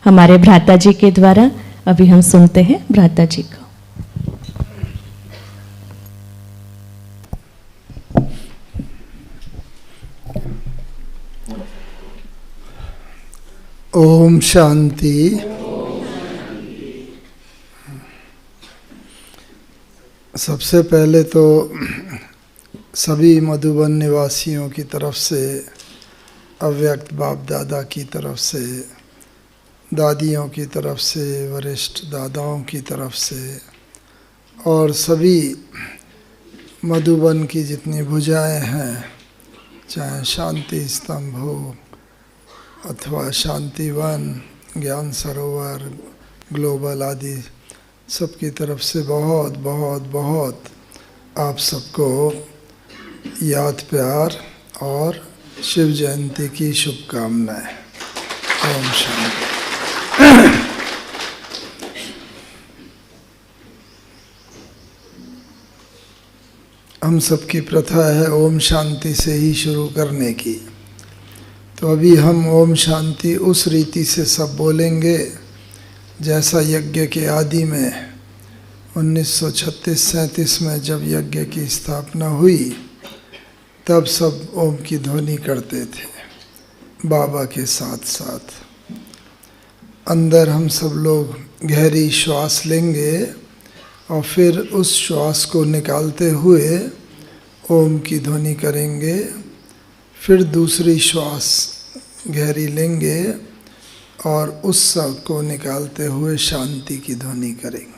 हमारे भ्राता जी के द्वारा अभी हम सुनते हैं भ्राता जी को। ओम शांति। सबसे पहले तो सभी मधुबन निवासियों की तरफ से, अव्यक्त बाप दादा की तरफ से, दादियों की तरफ से, वरिष्ठ दादाओं की तरफ से और सभी मधुबन की जितनी भुजाएं हैं, चाहे शांति स्तंभ हो अथवा शांतिवन, ज्ञान सरोवर, ग्लोबल आदि, सबकी तरफ से बहुत बहुत बहुत आप सबको याद प्यार और शिव जयंती की शुभकामनाएं। ओम शांति। हम सबकी प्रथा है ओम शांति से ही शुरू करने की, तो अभी हम ओम शांति उस रीति से सब बोलेंगे जैसा यज्ञ के आदि में 1936-37 में जब यज्ञ की स्थापना हुई तब सब ओम की ध्वनि करते थे बाबा के साथ साथ। अंदर हम सब लोग गहरी श्वास लेंगे और फिर उस श्वास को निकालते हुए ओम की ध्वनि करेंगे, फिर दूसरी श्वास गहरी लेंगे और उस सब को निकालते हुए शांति की ध्वनि करेंगे।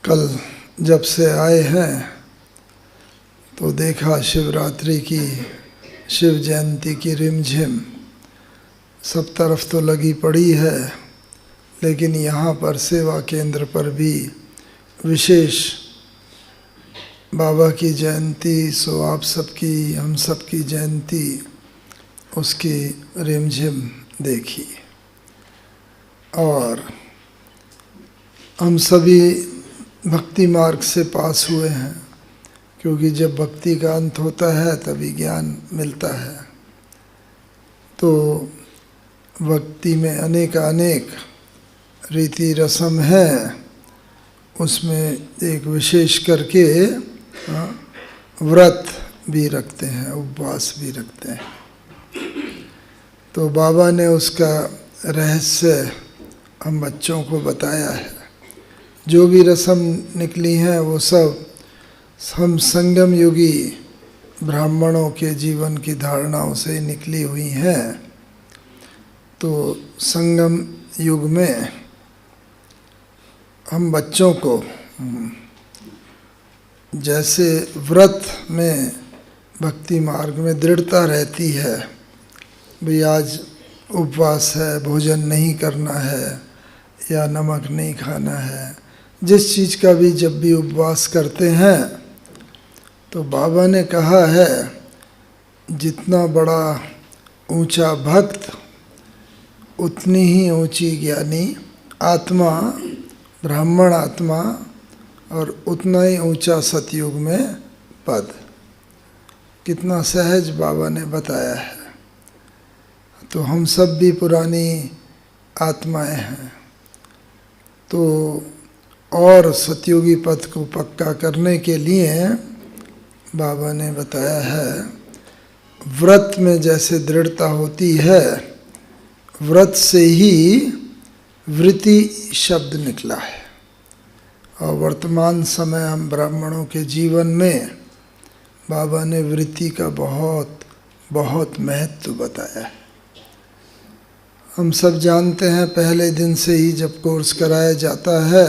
कल जब से आए हैं तो देखा शिवरात्रि की, शिव जयंती की रिमझिम सब तरफ तो लगी पड़ी है, लेकिन यहाँ पर सेवा केंद्र पर भी विशेष बाबा की जयंती, सो आप सबकी, हम सबकी जयंती, उसकी रिमझिम देखी। और हम सभी भक्ति मार्ग से पास हुए हैं, क्योंकि जब भक्ति का अंत होता है तभी ज्ञान मिलता है। तो भक्ति में अनेक रीति रस्म है, उसमें एक विशेष करके व्रत भी रखते हैं, उपवास भी रखते हैं। तो बाबा ने उसका रहस्य हम बच्चों को बताया है। जो भी रस्म निकली हैं वो सब हम संगम युगी ब्राह्मणों के जीवन की धारणाओं से निकली हुई हैं। तो संगम युग में हम बच्चों को जैसे व्रत में भक्ति मार्ग में दृढ़ता रहती है, भाई आज उपवास है, भोजन नहीं करना है या नमक नहीं खाना है, जिस चीज़ का भी जब भी उपवास करते हैं तो बाबा ने कहा है जितना बड़ा ऊंचा भक्त उतनी ही ऊंची ज्ञानी आत्मा, ब्राह्मण आत्मा, और उतना ही ऊंचा सतयुग में पद। कितना सहज बाबा ने बताया है। तो हम सब भी पुरानी आत्माएं हैं, तो और सतयुगी पद को पक्का करने के लिए बाबा ने बताया है व्रत में जैसे दृढ़ता होती है, व्रत से ही वृत्ति शब्द निकला है। और वर्तमान समय हम ब्राह्मणों के जीवन में बाबा ने वृत्ति का बहुत बहुत महत्व बताया है। हम सब जानते हैं पहले दिन से ही जब कोर्स कराया जाता है,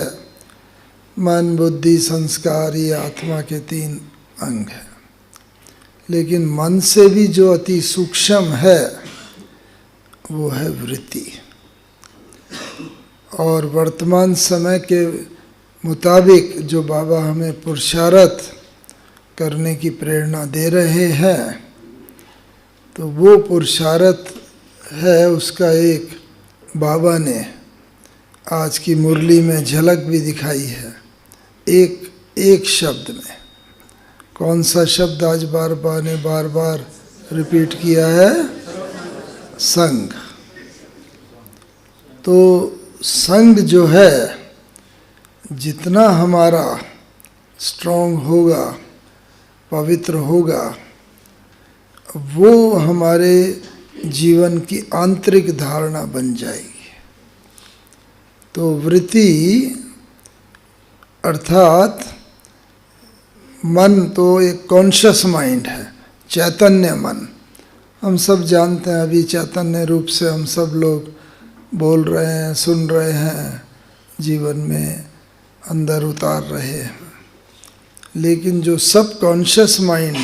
मन बुद्धि संस्कार ये आत्मा के 3 अंग हैं, लेकिन मन से भी जो अति सूक्ष्म है वो है वृत्ति। और वर्तमान समय के मुताबिक जो बाबा हमें पुरुषार्थ करने की प्रेरणा दे रहे हैं, तो वो पुरुषार्थ है, उसका एक बाबा ने आज की मुरली में झलक भी दिखाई है, एक शब्द में। कौन सा शब्द आज बाबा ने बार बार रिपीट किया है? संग। तो संग जो है जितना हमारा स्ट्रॉन्ग होगा, पवित्र होगा, वो हमारे जीवन की आंतरिक धारणा बन जाएगी। तो वृत्ति अर्थात मन तो एक कॉन्शियस माइंड है, चैतन्य मन। हम सब जानते हैं अभी चैतन्य रूप से हम सब लोग बोल रहे हैं, सुन रहे हैं, जीवन में अंदर उतार रहे हैं। लेकिन जो सब कॉन्शियस माइंड,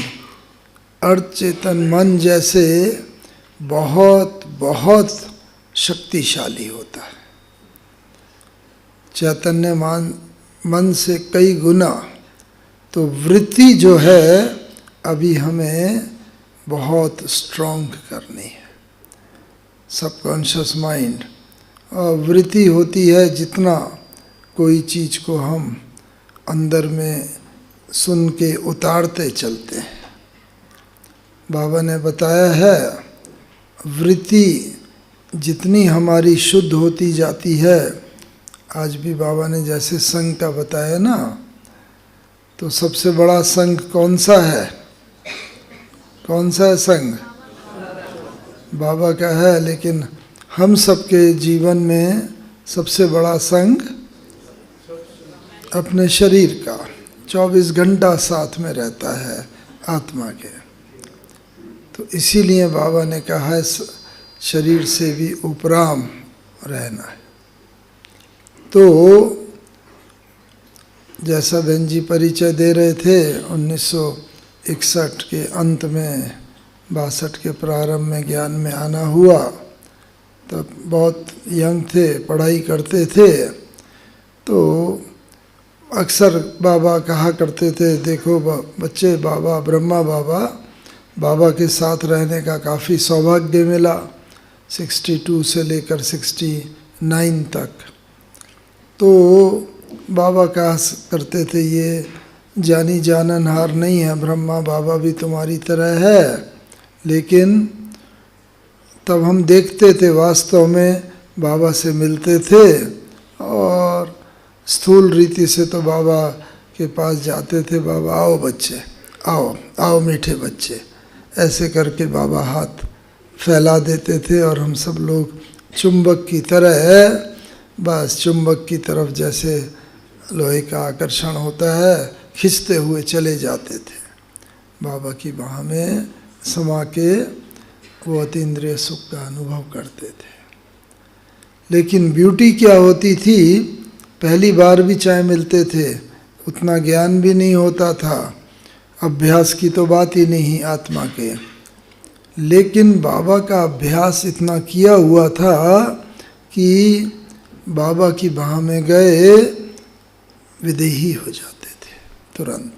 अर्थ चेतन मन जैसे बहुत बहुत शक्तिशाली होता है, चैतन्य मन से कई गुना। तो वृत्ति जो है अभी हमें बहुत स्ट्रॉन्ग करनी है, सबकॉन्शियस माइंड। और वृत्ति होती है जितना कोई चीज़ को हम अंदर में सुन के उतारते चलते हैं। बाबा ने बताया है वृत्ति जितनी हमारी शुद्ध होती जाती है, आज भी बाबा ने जैसे संघ का बताया ना, तो सबसे बड़ा संघ कौन सा है? कौन सा है संघ? बाबा का है, लेकिन हम सबके जीवन में सबसे बड़ा संघ अपने शरीर का 24 घंटा साथ में रहता है आत्मा के। तो इसीलिए बाबा ने कहा है शरीर से भी उपराम रहना है। तो जैसा बहन जी परिचय दे रहे थे, 1961 के अंत में 62 के प्रारंभ में ज्ञान में आना हुआ। तब बहुत यंग थे, पढ़ाई करते थे, तो अक्सर बाबा कहा करते थे, देखो बच्चे, बाबा ब्रह्मा बाबा के साथ रहने का काफ़ी सौभाग्य मिला 62 से लेकर 69 तक। तो बाबा कहा करते थे, ये जानी जाननहार नहीं है, ब्रह्मा बाबा भी तुम्हारी तरह है। लेकिन तब हम देखते थे वास्तव में बाबा से मिलते थे, और स्थूल रीति से तो बाबा के पास जाते थे, बाबा आओ बच्चे, आओ आओ मीठे बच्चे, ऐसे करके बाबा हाथ फैला देते थे, और हम सब लोग चुंबक की तरह, बस चुंबक की तरफ जैसे लोहे का आकर्षण होता है, खींचते हुए चले जाते थे। बाबा की बाह में समा के वो अतीन्द्रिय सुख का अनुभव करते थे। लेकिन ब्यूटी क्या होती थी, पहली बार भी चाहे मिलते थे, उतना ज्ञान भी नहीं होता था, अभ्यास की तो बात ही नहीं आत्मा के। लेकिन बाबा का अभ्यास इतना किया हुआ था कि बाबा की बाह में गए विदेही हो जाते थे, तुरंत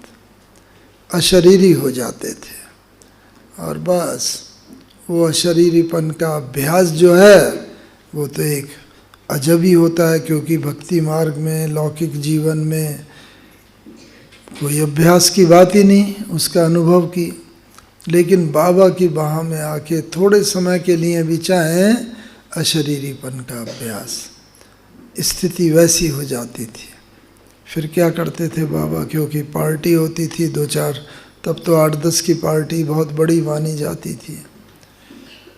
अशरीरी हो जाते थे। और बस वो अशरीरीपन का अभ्यास जो है वो तो एक अजब ही होता है, क्योंकि भक्ति मार्ग में, लौकिक जीवन में कोई अभ्यास की बात ही नहीं उसका अनुभव की। लेकिन बाबा की बाह में आके थोड़े समय के लिए भी चाहे अशरीरीपन का अभ्यास, स्थिति वैसी हो जाती थी। फिर क्या करते थे बाबा, क्योंकि पार्टी होती थी 2-4, तब तो 8-10 की पार्टी बहुत बड़ी मानी जाती थी,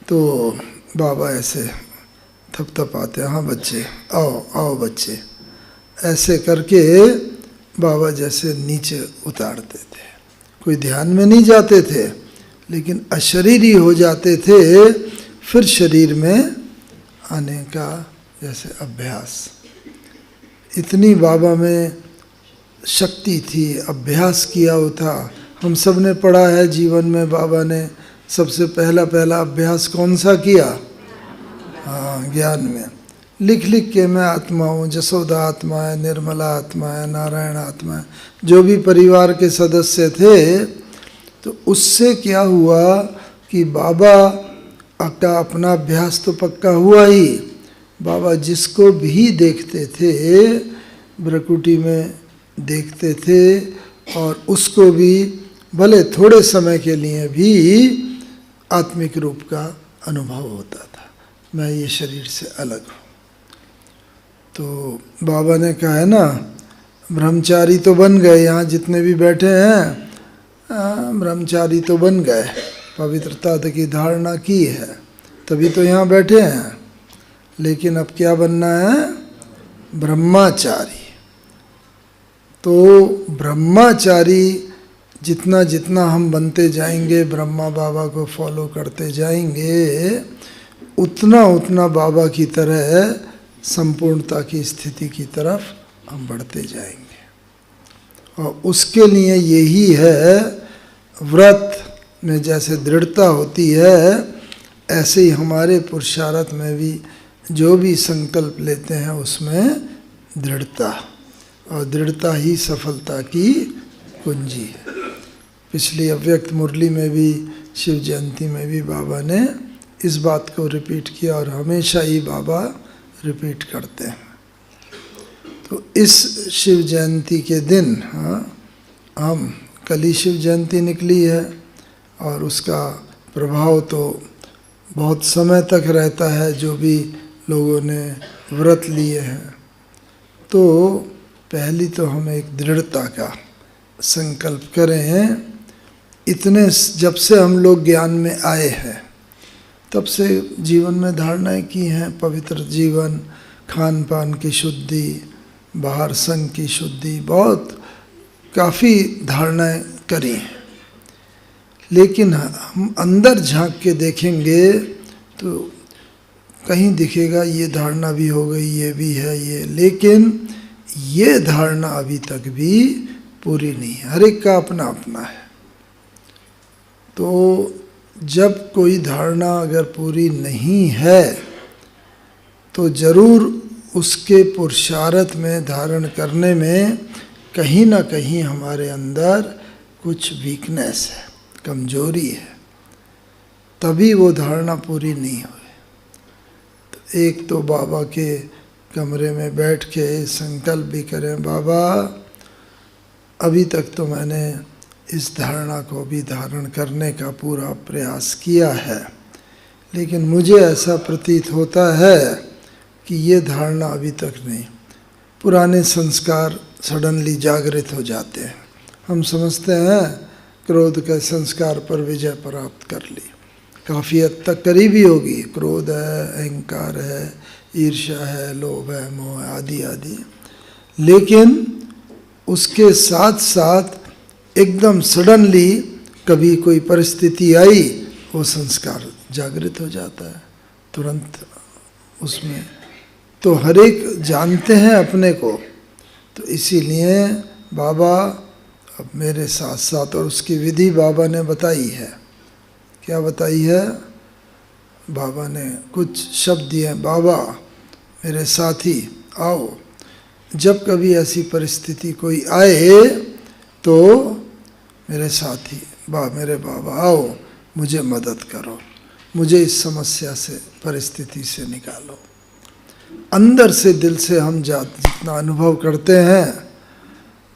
तो बाबा ऐसे थपथपाते, हाँ बच्चे आओ आओ बच्चे, ऐसे करके बाबा जैसे नीचे उतारते थे। कोई ध्यान में नहीं जाते थे, लेकिन अशरीरी हो जाते थे फिर शरीर में आने का जैसे अभ्यास। इतनी बाबा में शक्ति थी, अभ्यास किया हुआ था। हम सब ने पढ़ा है जीवन में बाबा ने सबसे पहला अभ्यास कौन सा किया? हाँ, ज्ञान में लिख लिख के मैं आत्मा हूँ, जसोदा आत्मा है, निर्मला आत्मा है, नारायण आत्मा है, जो भी परिवार के सदस्य थे। तो उससे क्या हुआ कि बाबा का अपना अभ्यास तो पक्का हुआ ही। बाबा जिसको भी देखते थे ब्रकुटी में देखते थे और उसको भी भले थोड़े समय के लिए भी आत्मिक रूप का अनुभव होता था, मैं ये शरीर से अलग हूँ। तो बाबा ने कहा है ना, ब्रह्मचारी तो बन गए, यहाँ जितने भी बैठे हैं ब्रह्मचारी तो बन गए, पवित्रता की धारणा की है, तभी तो यहाँ बैठे हैं। लेकिन अब क्या बनना है? ब्रह्मचारी। तो ब्रह्मचारी जितना जितना हम बनते जाएंगे, ब्रह्मा बाबा को फॉलो करते जाएंगे, उतना उतना बाबा की तरह संपूर्णता की स्थिति की तरफ हम बढ़ते जाएंगे। और उसके लिए यही है, व्रत में जैसे दृढ़ता होती है, ऐसे ही हमारे पुरुषार्थ में भी जो भी संकल्प लेते हैं उसमें दृढ़ता, और दृढ़ता ही सफलता की कुंजी है। पिछली अव्यक्त मुरली में भी, शिव जयंती में भी बाबा ने इस बात को रिपीट किया और हमेशा ही बाबा रिपीट करते हैं। तो इस शिव जयंती के दिन, हम कल ही शिव जयंती निकली है और उसका प्रभाव तो बहुत समय तक रहता है जो भी लोगों ने व्रत लिए हैं। तो पहली तो हम एक दृढ़ता का संकल्प करें। इतने जब से हम लोग ज्ञान में आए हैं तब से जीवन में धारणाएं की हैं, पवित्र जीवन, खान पान की शुद्धि, बाहर संग की शुद्धि, बहुत काफ़ी धारणाएं करी हैं। लेकिन हम अंदर झांक के देखेंगे तो कहीं दिखेगा ये धारणा भी हो गई, ये भी है ये, लेकिन ये धारणा अभी तक भी पूरी नहीं है। हर एक का अपना अपना है। तो जब कोई धारणा अगर पूरी नहीं है तो जरूर उसके पुरुषार्थ में धारण करने में कहीं ना कहीं हमारे अंदर कुछ वीकनेस है, कमजोरी है, तभी वो धारणा पूरी नहीं हुई। तो एक तो बाबा के कमरे में बैठ के संकल्प भी करें, बाबा अभी तक तो मैंने इस धारणा को भी धारण करने का पूरा प्रयास किया है, लेकिन मुझे ऐसा प्रतीत होता है कि ये धारणा अभी तक नहीं। पुराने संस्कार सडनली जागृत हो जाते हैं। हम समझते हैं क्रोध के संस्कार पर विजय प्राप्त कर ली, काफ़ी हद तक करीबी होगी। क्रोध है, अहंकार है, ईर्ष्या है, लोभ है, मोह आदि आदि। लेकिन उसके साथ साथ एकदम सडनली कभी कोई परिस्थिति आई, वो संस्कार जागृत हो जाता है तुरंत उसमें। तो हर एक जानते हैं अपने को। तो इसीलिए बाबा अब मेरे साथ साथ, और उसकी विधि बाबा ने बताई है। क्या बताई है? बाबा ने कुछ शब्द दिए, बाबा मेरे साथी आओ, जब कभी ऐसी परिस्थिति कोई आए तो मेरे साथी मेरे बाबा आओ, मुझे मदद करो, मुझे इस समस्या से, परिस्थिति से निकालो। अंदर से, दिल से हम जितना अनुभव करते हैं,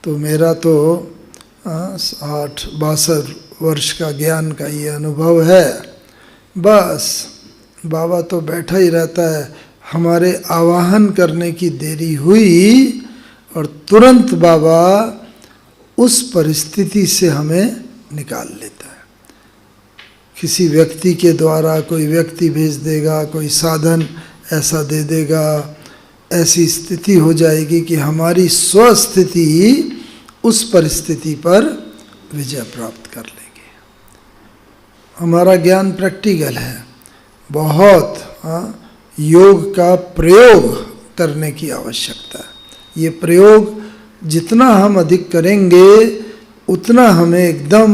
तो मेरा तो 62 वर्ष का ज्ञान का ये अनुभव है। बस बाबा तो बैठा ही रहता है, हमारे आवाहन करने की देरी हुई और तुरंत बाबा उस परिस्थिति से हमें निकाल लेता है। किसी व्यक्ति के द्वारा कोई व्यक्ति भेज देगा, कोई साधन ऐसा दे देगा, ऐसी स्थिति हो जाएगी कि हमारी स्वस्थिति उस परिस्थिति पर विजय प्राप्त कर लेगी। हमारा ज्ञान प्रैक्टिकल है, बहुत योग का प्रयोग करने की आवश्यकता है। ये प्रयोग जितना हम अधिक करेंगे उतना हमें एकदम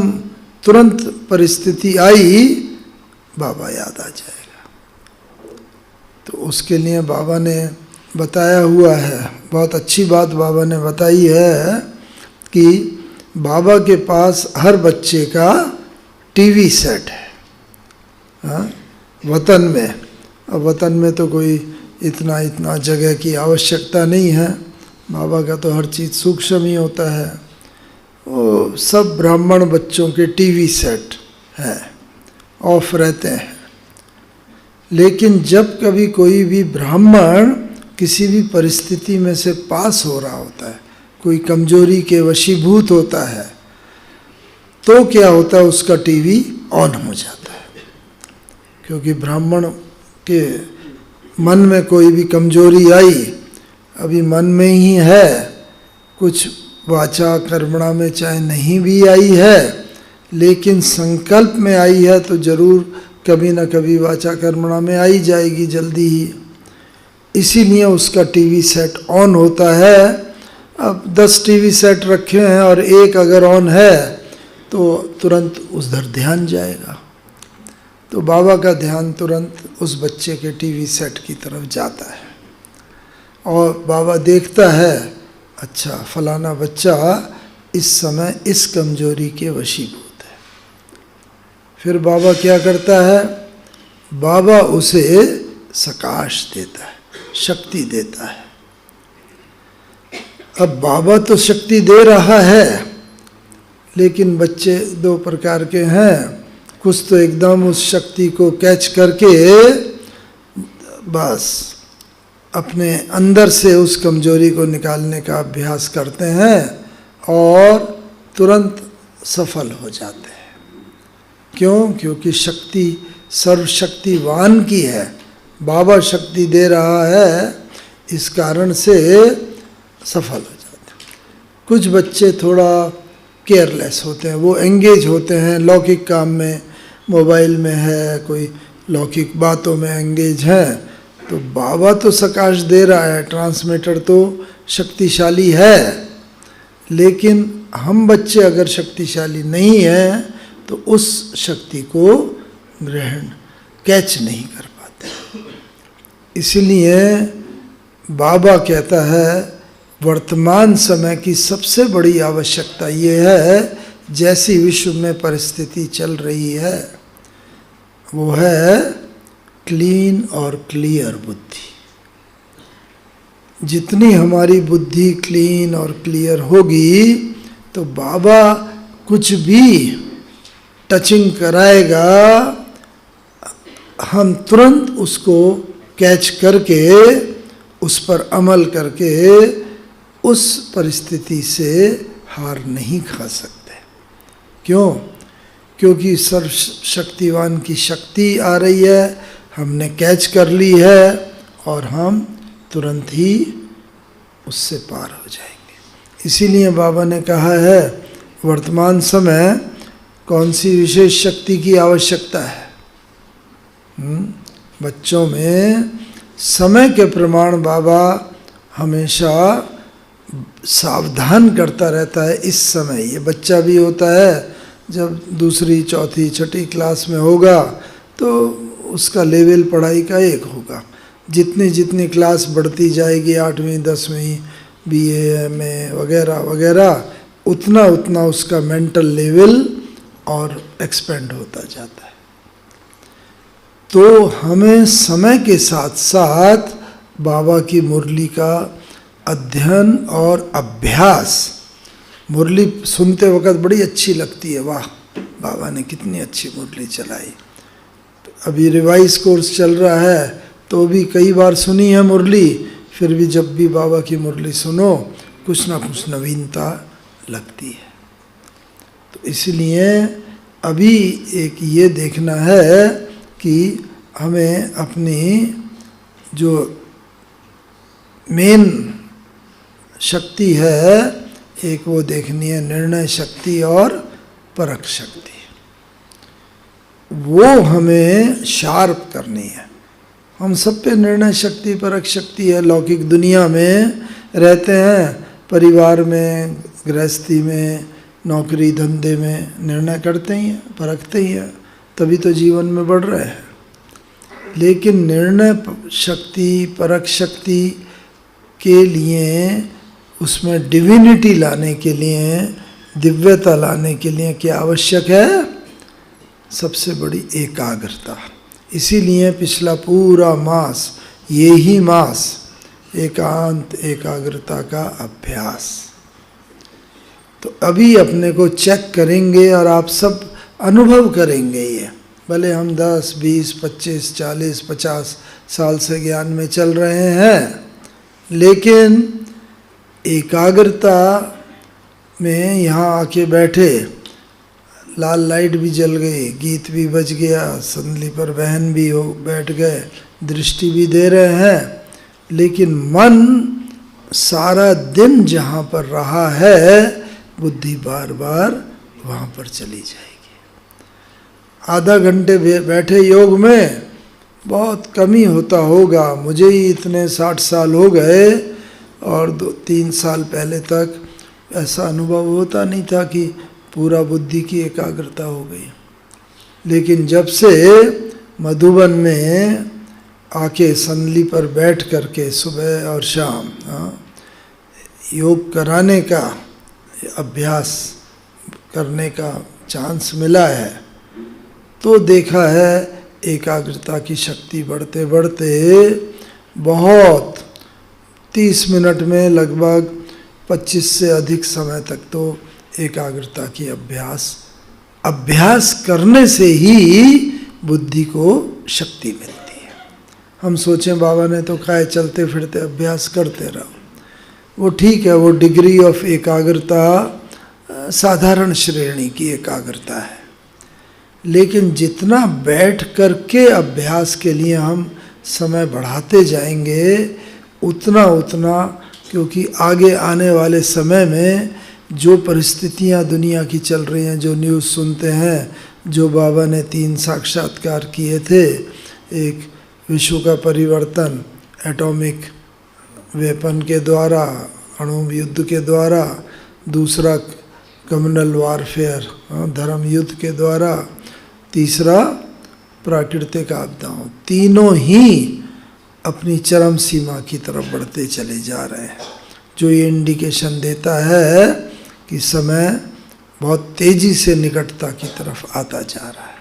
तुरंत परिस्थिति आई बाबा याद आ जाएगा। तो उसके लिए बाबा ने बताया हुआ है, बहुत अच्छी बात बाबा ने बताई है कि बाबा के पास हर बच्चे का टीवी सेट है। वतन में, अब वतन में तो कोई इतना जगह की आवश्यकता नहीं है, बाबा का तो हर चीज़ सूक्ष्म ही होता है। वो सब ब्राह्मण बच्चों के टीवी सेट है, ऑफ रहते हैं। लेकिन जब कभी कोई भी ब्राह्मण किसी भी परिस्थिति में से पास हो रहा होता है, कोई कमजोरी के वशीभूत होता है, तो क्या होता है, उसका टीवी ऑन हो जाता है। क्योंकि ब्राह्मण के मन में कोई भी कमजोरी आई, अभी मन में ही है, कुछ वाचा कर्मणा में चाहे नहीं भी आई है, लेकिन संकल्प में आई है तो जरूर कभी ना कभी वाचा कर्मणा में आई जाएगी जल्दी ही। इसीलिए उसका टीवी सेट ऑन होता है। अब 10 टीवी सेट रखे हैं और एक अगर ऑन है तो तुरंत उधर ध्यान जाएगा। तो बाबा का ध्यान तुरंत उस बच्चे के टीवी सेट की तरफ जाता है और बाबा देखता है, अच्छा फलाना बच्चा इस समय इस कमजोरी के वशीभूत है। फिर बाबा क्या करता है, बाबा उसे सकाश देता है, शक्ति देता है। अब बाबा तो शक्ति दे रहा है, लेकिन बच्चे 2 प्रकार के हैं। कुछ तो एकदम उस शक्ति को कैच करके बस अपने अंदर से उस कमजोरी को निकालने का अभ्यास करते हैं और तुरंत सफल हो जाते हैं। क्यों? क्योंकि शक्ति सर्वशक्तिवान की है, बाबा शक्ति दे रहा है, इस कारण से सफल हो जाते हैं। कुछ बच्चे थोड़ा केयरलेस होते हैं, वो एंगेज होते हैं लौकिक काम में, मोबाइल में है, कोई लौकिक बातों में एंगेज हैं। तो बाबा तो सकाश दे रहा है, ट्रांसमीटर तो शक्तिशाली है, लेकिन हम बच्चे अगर शक्तिशाली नहीं हैं तो उस शक्ति को ग्रहण कैच नहीं कर पाते। इसलिए बाबा कहता है वर्तमान समय की सबसे बड़ी आवश्यकता ये है, जैसी विश्व में परिस्थिति चल रही है वो है क्लीन और क्लियर बुद्धि। जितनी हमारी बुद्धि क्लीन और क्लियर होगी तो बाबा कुछ भी टचिंग कराएगा, हम तुरंत उसको कैच करके उस पर अमल करके उस परिस्थिति से हार नहीं खा सकते। क्यों? क्योंकि सर्वशक्तिवान की शक्ति आ रही है, हमने कैच कर ली है और हम तुरंत ही उससे पार हो जाएंगे। इसीलिए बाबा ने कहा है वर्तमान समय कौन सी विशेष शक्ति की आवश्यकता है। बच्चों में समय के प्रमाण बाबा हमेशा सावधान करता रहता है। इस समय ये बच्चा भी होता है, जब 2री, 4थी, 6ठी क्लास में होगा तो उसका लेवल पढ़ाई का एक होगा। जितनी जितनी क्लास बढ़ती जाएगी, 8वीं, 10वीं, BA, MA वगैरह वगैरह, उतना उतना उसका मेंटल लेवल और एक्सपेंड होता जाता है। तो हमें समय के साथ साथ बाबा की मुरली का अध्ययन और अभ्यास, मुरली सुनते वक्त बड़ी अच्छी लगती है, वाह बाबा ने कितनी अच्छी मुरली चलाई। तो अभी रिवाइज कोर्स चल रहा है तो भी कई बार सुनी है मुरली, फिर भी जब भी बाबा की मुरली सुनो कुछ ना कुछ नवीनता लगती है। तो इसलिए अभी एक ये देखना है कि हमें अपनी जो मेन शक्ति है, एक वो देखनी है निर्णय शक्ति और परख शक्ति। वो हमें शार्प करनी है। हम सब पे निर्णय शक्ति परख शक्ति है। लौकिक दुनिया में रहते हैं, परिवार में, गृहस्थी में, नौकरी धंधे में निर्णय करते ही हैं, परखते ही हैं, तभी तो जीवन में बढ़ रहे हैं। लेकिन निर्णय शक्ति परख शक्ति के लिए, उसमें डिविनिटी लाने के लिए, दिव्यता लाने के लिए क्या आवश्यक है? सबसे बड़ी एकाग्रता। इसीलिए पिछला पूरा मास, ये ही मास एकांत एकाग्रता का अभ्यास। तो अभी अपने को चेक करेंगे और आप सब अनुभव करेंगे ये। भले हम 10, 20, 25, 40, 50 साल से ज्ञान में चल रहे हैं, लेकिन एकाग्रता में यहाँ आके बैठे, लाल लाइट भी जल गई, गीत भी बज गया, संदली पर बहन भी हो बैठ गए, दृष्टि भी दे रहे हैं, लेकिन मन सारा दिन जहाँ पर रहा है, बुद्धि बार बार वहाँ पर चली जाएगी। आधा घंटे बैठे योग में बहुत कमी होता होगा। मुझे ही इतने 60 साल हो गए और 2-3 साल पहले तक ऐसा अनुभव होता नहीं था कि पूरा बुद्धि की एकाग्रता हो गई। लेकिन जब से मधुबन में आके संदली पर बैठ करके सुबह और शाम योग कराने का, अभ्यास करने का चांस मिला है, तो देखा है एकाग्रता की शक्ति बढ़ते बढ़ते बहुत 30 मिनट में लगभग 25 से अधिक समय तक तो एकाग्रता की अभ्यास करने से ही बुद्धि को शक्ति मिलती है। हम सोचें बाबा ने तो कहा चलते फिरते अभ्यास करते रहो, वो ठीक है, वो डिग्री ऑफ एकाग्रता साधारण श्रेणी की एकाग्रता है। लेकिन जितना बैठ करके अभ्यास के लिए हम समय बढ़ाते जाएंगे, उतना उतना, क्योंकि आगे आने वाले समय में जो परिस्थितियां दुनिया की चल रही हैं, जो न्यूज़ सुनते हैं, जो बाबा ने 3 साक्षात्कार किए थे, एक विश्व का परिवर्तन एटॉमिक वेपन के द्वारा, अणु युद्ध के द्वारा, दूसरा कम्युनल वारफेयर, धर्म युद्ध के द्वारा, तीसरा प्राकृतिक आपदाओं, तीनों ही अपनी चरम सीमा की तरफ बढ़ते चले जा रहे हैं, जो ये इंडिकेशन देता है कि समय बहुत तेजी से निकटता की तरफ आता जा रहा है।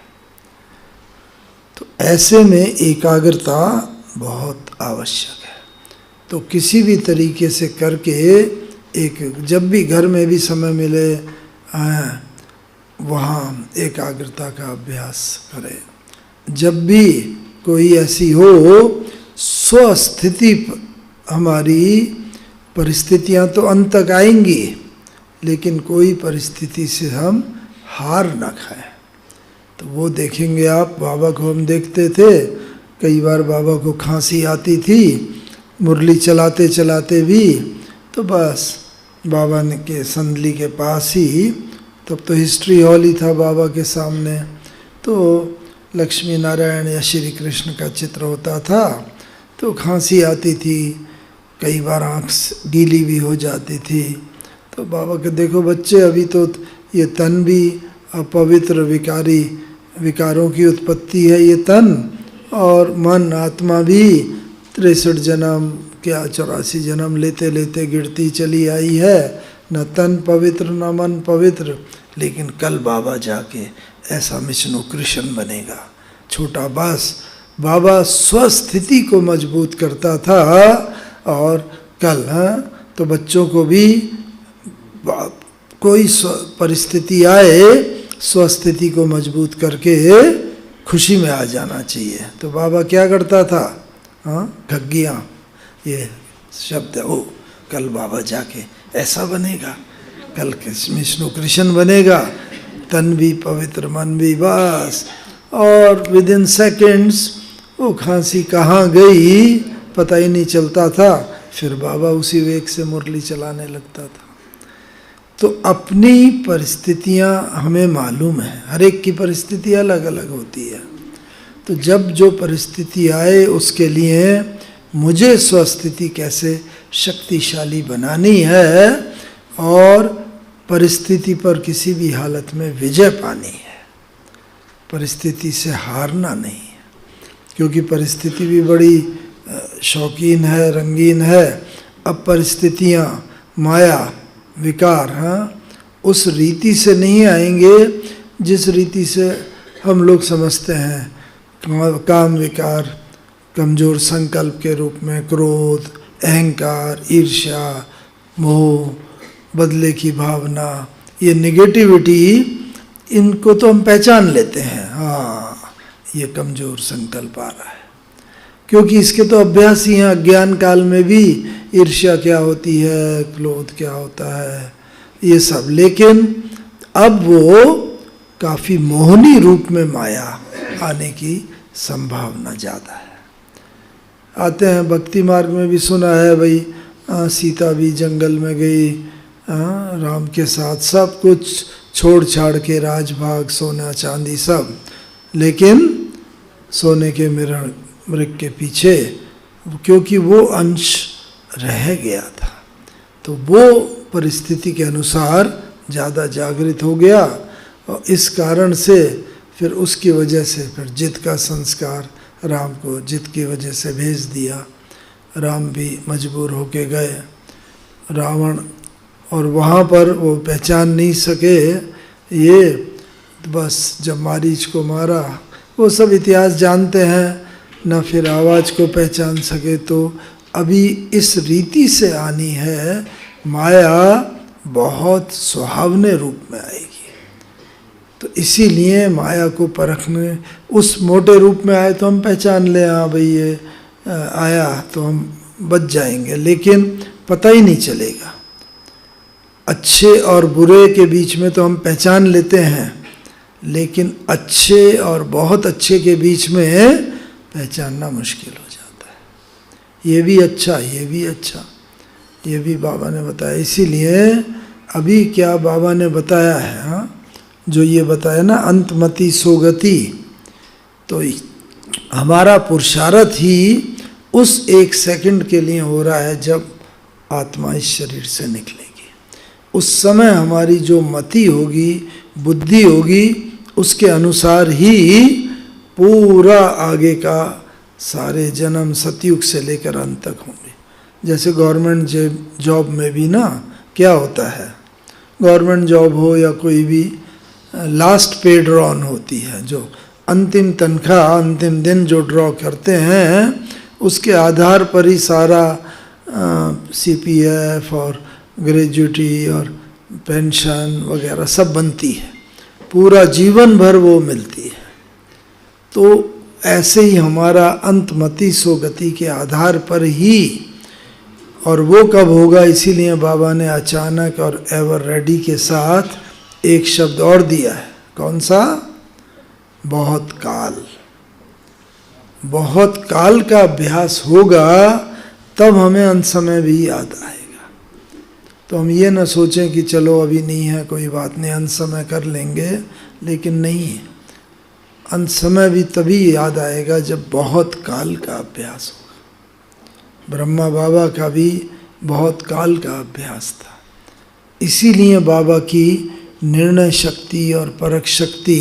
तो ऐसे में एकाग्रता बहुत आवश्यक है। तो किसी भी तरीके से करके जब भी घर में भी समय मिले, वहाँ एकाग्रता का अभ्यास करें। जब भी कोई ऐसी हो स्वस्थिति, हमारी परिस्थितियां तो अंत तक आएंगी, लेकिन कोई परिस्थिति से हम हार ना खाएं। तो वो देखेंगे आप, बाबा को हम देखते थे, कई बार बाबा को खांसी आती थी, मुरली चलाते चलाते भी, तो बस बाबा ने के संदली के पास ही, तब तो हिस्ट्री हॉल ही था बाबा के सामने, तो लक्ष्मी नारायण या श्री कृष्ण का चित्र होता था, तो खांसी आती थी, कई बार आँख गीली भी हो जाती थी। तो बाबा के देखो बच्चे, अभी तो ये तन भी अपवित्र विकारों की उत्पत्ति है ये तन, और मन आत्मा भी 63 जन्म क्या 84 जन्म लेते लेते गिरती चली आई है, न तन पवित्र न मन पवित्र। लेकिन कल बाबा जाके ऐसा विष्णु कृष्ण बनेगा छोटा। बस बाबा स्वस्थिति को मजबूत करता था, और कल तो बच्चों को भी कोई परिस्थिति आए, स्वस्थिति को मजबूत करके खुशी में आ जाना चाहिए। तो बाबा क्या करता था, घग्गियाँ, ये शब्द है, ओ कल बाबा जाके ऐसा बनेगा, कल विष्णु कृष्ण बनेगा, तन भी पवित्र मन भी, बस। और विद इन सेकेंड्स वो खांसी कहाँ गई पता ही नहीं चलता था, फिर बाबा उसी वेग से मुरली चलाने लगता था। तो अपनी परिस्थितियां हमें मालूम है, हर एक की परिस्थिति अलग अलग होती है। तो जब जो परिस्थिति आए उसके लिए मुझे स्वस्थिति कैसे शक्तिशाली बनानी है और परिस्थिति पर किसी भी हालत में विजय पानी है, परिस्थिति से हारना नहीं है। क्योंकि परिस्थिति भी बड़ी शौकीन है, रंगीन है। अब परिस्थितियाँ, माया, विकार, हाँ, उस रीति से नहीं आएंगे जिस रीति से हम लोग समझते हैं। काम विकार कमजोर संकल्प के रूप में क्रोध, अहंकार, ईर्ष्या, मोह, बदले की भावना, ये निगेटिविटी, इनको तो हम पहचान लेते हैं, हाँ ये कमजोर संकल्प आ रहा है। क्योंकि इसके तो अभ्यास ही हैं। अज्ञान काल में भी ईर्ष्या क्या होती है, क्रोध क्या होता है, ये सब। लेकिन अब वो काफ़ी मोहनी रूप में माया आने की संभावना ज़्यादा है। आते हैं भक्ति मार्ग में भी सुना है भाई, सीता भी जंगल में गई राम के साथ, सब कुछ छोड़ छाड़ के, राजभाग, सोना चांदी सब, लेकिन सोने के मृग के पीछे, क्योंकि वो अंश रह गया था। तो वो परिस्थिति के अनुसार ज़्यादा जागृत हो गया और इस कारण से फिर उसकी वजह से फिर जिद का संस्कार, राम को जिद की वजह से भेज दिया। राम भी मजबूर होके गए रावण, और वहाँ पर वो पहचान नहीं सके ये, बस जब मारीच को मारा, वो सब इतिहास जानते हैं ना, फिर आवाज़ को पहचान सके। तो अभी इस रीति से आनी है माया, बहुत सुहावने रूप में आएगी। तो इसीलिए माया को परखने, उस मोटे रूप में आए तो हम पहचान ले, हाँ भाई ये आया तो हम बच जाएंगे, लेकिन पता ही नहीं चलेगा। अच्छे और बुरे के बीच में तो हम पहचान लेते हैं, लेकिन अच्छे और बहुत अच्छे के बीच में पहचानना मुश्किल हो जाता है। ये भी अच्छा, ये भी अच्छा, ये भी बाबा ने बताया। इसीलिए अभी क्या बाबा ने बताया है, हाँ, जो ये बताया ना, अंतमति सोगति, तो हमारा पुरुषार्थ ही उस एक सेकंड के लिए हो रहा है जब आत्मा इस शरीर से निकलेगी। उस समय हमारी जो मति होगी, बुद्धि होगी, उसके अनुसार ही पूरा आगे का सारे जन्म सतयुग से लेकर अंत तक होंगे। जैसे गवर्नमेंट जॉब में भी ना क्या होता है, गवर्नमेंट जॉब हो या कोई भी, लास्ट पे ड्रॉन होती है, जो अंतिम तनख्वाह अंतिम दिन जो ड्रॉ करते हैं उसके आधार पर ही सारा CPF और ग्रेजुटी और पेंशन वगैरह सब बनती है, पूरा जीवन भर वो मिलती है। तो ऐसे ही हमारा अंतमति सोगति के आधार पर ही, और वो कब होगा, इसीलिए बाबा ने अचानक और एवर रेडी के साथ एक शब्द और दिया है। कौन सा? बहुत काल। बहुत काल का अभ्यास होगा तब हमें अंत समय भी याद आएगा। तो हम ये ना सोचें कि चलो अभी नहीं है, कोई बात नहीं, अंत समय कर लेंगे, लेकिन नहीं है। अंत समय भी तभी याद आएगा जब बहुत काल का अभ्यास होगा। ब्रह्मा बाबा का भी बहुत काल का अभ्यास था, इसीलिए बाबा की निर्णय शक्ति और परख शक्ति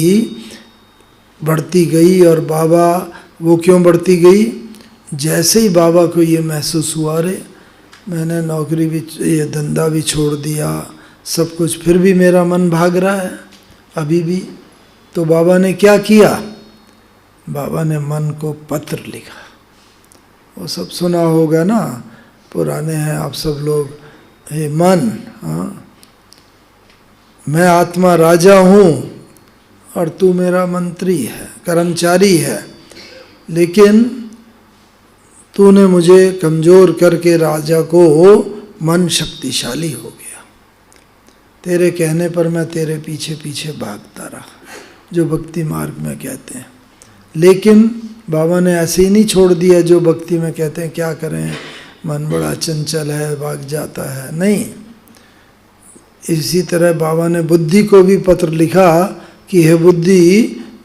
बढ़ती गई। और बाबा वो क्यों बढ़ती गई? जैसे ही बाबा को ये महसूस हुआ, रे मैंने नौकरी भी, ये धंधा भी छोड़ दिया, सब कुछ, फिर भी मेरा मन भाग रहा है अभी भी। तो बाबा ने क्या किया? बाबा ने मन को पत्र लिखा। वो सब सुना होगा ना, पुराने हैं आप सब लोग। हे मन, हाँ, मैं आत्मा राजा हूँ और तू मेरा मंत्री है, कर्मचारी है, लेकिन तूने मुझे कमज़ोर करके राजा को मन शक्तिशाली हो गया। तेरे कहने पर मैं तेरे पीछे पीछे भागता रहा, जो भक्ति मार्ग में कहते हैं। लेकिन बाबा ने ऐसे ही नहीं छोड़ दिया जो भक्ति में कहते हैं क्या करें, मन बड़ा चंचल है, भाग जाता है। नहीं, इसी तरह बाबा ने बुद्धि को भी पत्र लिखा कि हे बुद्धि,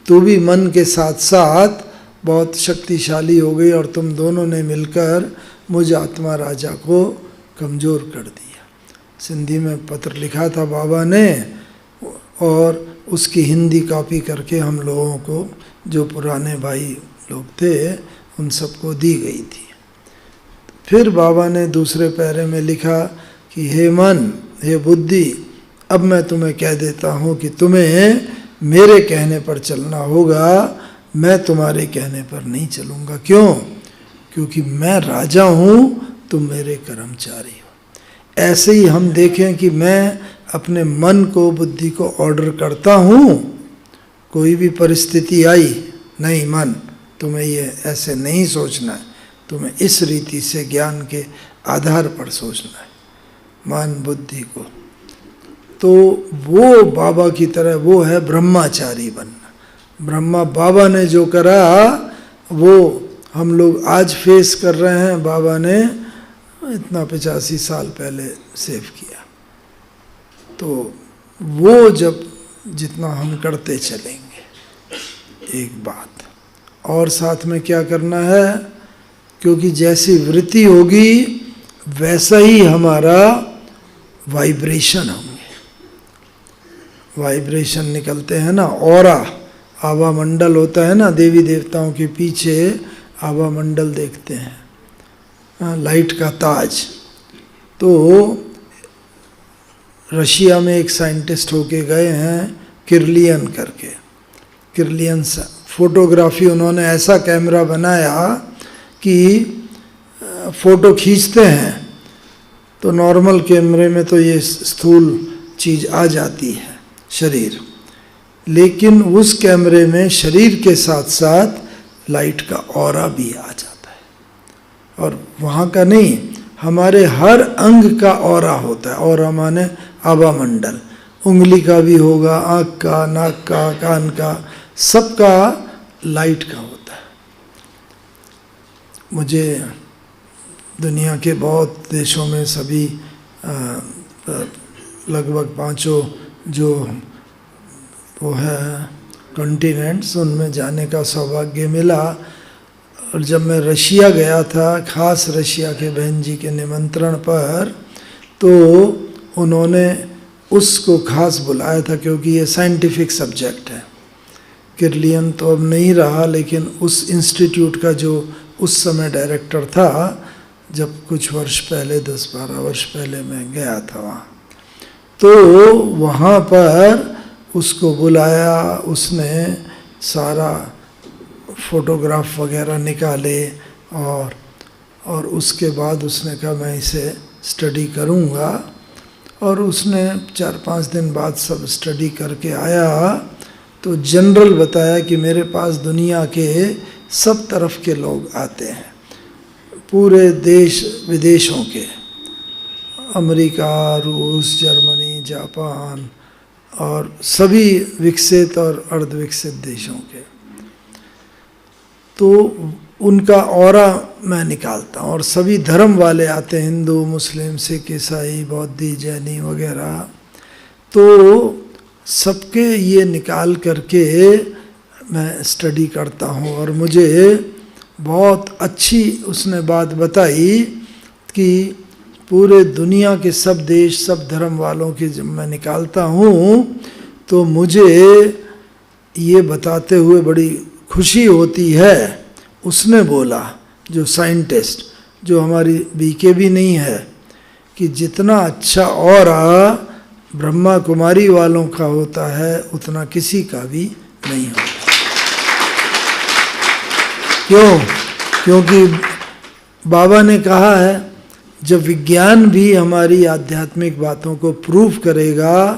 तू भी मन के साथ साथ बहुत शक्तिशाली हो गई और तुम दोनों ने मिलकर मुझ आत्मा राजा को कमज़ोर कर दिया। सिंधी में पत्र लिखा था बाबा ने और उसकी हिंदी कॉपी करके हम लोगों को, जो पुराने भाई लोग थे, उन सबको दी गई थी। फिर बाबा ने दूसरे पैरे में लिखा कि हे मन, हे बुद्धि, अब मैं तुम्हें कह देता हूँ कि तुम्हें मेरे कहने पर चलना होगा, मैं तुम्हारे कहने पर नहीं चलूँगा। क्यों? क्योंकि मैं राजा हूँ, तुम मेरे कर्मचारी हो। ऐसे ही हम देखें कि मैं अपने मन को, बुद्धि को ऑर्डर करता हूँ, कोई भी परिस्थिति आई, नहीं मन तुम्हें ये ऐसे नहीं सोचना है, तुम्हें इस रीति से ज्ञान के आधार पर सोचना है, मन बुद्धि को। तो वो बाबा की तरह वो है ब्रह्मचारी बनना। ब्रह्मा बाबा ने जो करा वो हम लोग आज फेस कर रहे हैं, बाबा ने इतना 85 साल पहले सेव किया। तो वो जब जितना हम करते चलेंगे, एक बात और साथ में क्या करना है, क्योंकि जैसी वृत्ति होगी वैसा ही हमारा वाइब्रेशन होंगे। वाइब्रेशन निकलते हैं ना, ऑरा, आभा मंडल होता है ना, देवी देवताओं के पीछे आभा मंडल देखते हैं, लाइट का ताज। तो रशिया में एक साइंटिस्ट होके गए हैं, किरलियन करके, किरलियन फोटोग्राफी, उन्होंने ऐसा कैमरा बनाया कि फ़ोटो खींचते हैं तो नॉर्मल कैमरे में तो ये स्थूल चीज़ आ जाती है शरीर, लेकिन उस कैमरे में शरीर के साथ साथ लाइट का ऑरा भी आ जाता है। और वहाँ का नहीं, हमारे हर अंग का ऑरा होता है। ऑरा माने आभा मंडल, उंगली का भी होगा, आँख का, नाक का, कान का, सबका लाइट का होता है। मुझे दुनिया के बहुत देशों में सभी लगभग 5 जो वो है कॉन्टिनेंट्स, उनमें जाने का सौभाग्य मिला। और जब मैं रशिया गया था, ख़ास रशिया के बहन जी के निमंत्रण पर, तो उन्होंने उसको खास बुलाया था क्योंकि ये साइंटिफिक सब्जेक्ट है। किरलियन तो अब नहीं रहा, लेकिन उस इंस्टीट्यूट का जो उस समय डायरेक्टर था, जब कुछ वर्ष पहले, 10-12 वर्ष पहले मैं गया था वहाँ, तो वहाँ पर उसको बुलाया, उसने सारा फोटोग्राफ वगैरह निकाले और उसके बाद उसने कहा मैं इसे स्टडी करूँगा। और उसने 4-5 दिन बाद सब स्टडी करके आया तो जनरल बताया कि मेरे पास दुनिया के सब तरफ के लोग आते हैं, पूरे देश विदेशों के, अमेरिका, रूस, जर्मनी, जापान और सभी विकसित और अर्धविकसित देशों के। तो उनका ऑरा मैं निकालता हूँ और सभी धर्म वाले आते हैं, हिंदू, मुस्लिम, सिख, ईसाई, बौद्धी, जैनी वगैरह। तो सबके ये निकाल करके मैं स्टडी करता हूँ। और मुझे बहुत अच्छी उसने बात बताई कि पूरे दुनिया के सब देश, सब धर्म वालों की जब मैं निकालता हूँ तो मुझे ये बताते हुए बड़ी खुशी होती है। उसने बोला, जो साइंटिस्ट, जो हमारी बीके भी नहीं है, कि जितना अच्छा ऑरा ब्रह्मा कुमारी वालों का होता है उतना किसी का भी नहीं होता। क्यों? क्योंकि बाबा ने कहा है जब विज्ञान भी हमारी आध्यात्मिक बातों को प्रूव करेगा,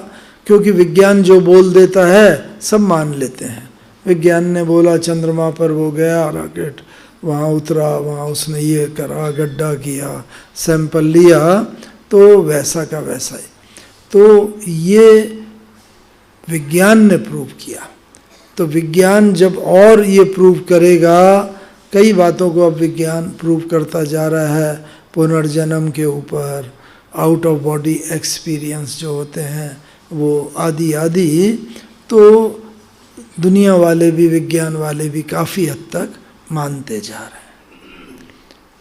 क्योंकि विज्ञान जो बोल देता है सब मान लेते हैं। विज्ञान ने बोला चंद्रमा पर वो गया, रॉकेट वहाँ उतरा, वहाँ उसने ये करा, गड्ढा किया, सैंपल लिया, तो वैसा का वैसा ही। तो ये विज्ञान ने प्रूव किया। तो विज्ञान जब और ये प्रूव करेगा, कई बातों को अब विज्ञान प्रूव करता जा रहा है, पुनर्जन्म के ऊपर आउट ऑफ बॉडी एक्सपीरियंस जो होते हैं वो आदि आदि, तो दुनिया वाले भी विज्ञान वाले भी काफ़ी हद तक मानते जा रहे हैं।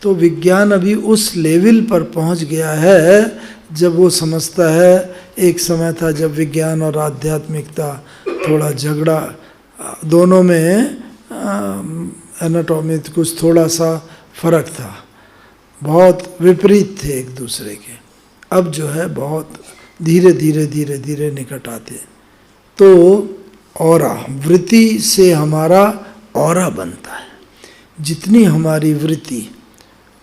तो विज्ञान अभी उस लेवल पर पहुंच गया है जब वो समझता है, एक समय था जब विज्ञान और आध्यात्मिकता थोड़ा झगड़ा, दोनों में एनाटॉमी कुछ थोड़ा सा फर्क था, बहुत विपरीत थे एक दूसरे के। अब जो है बहुत धीरे धीरे धीरे धीरे निकट आते। तो ऑरा, वृत्ति से हमारा ऑरा बनता है। जितनी हमारी वृत्ति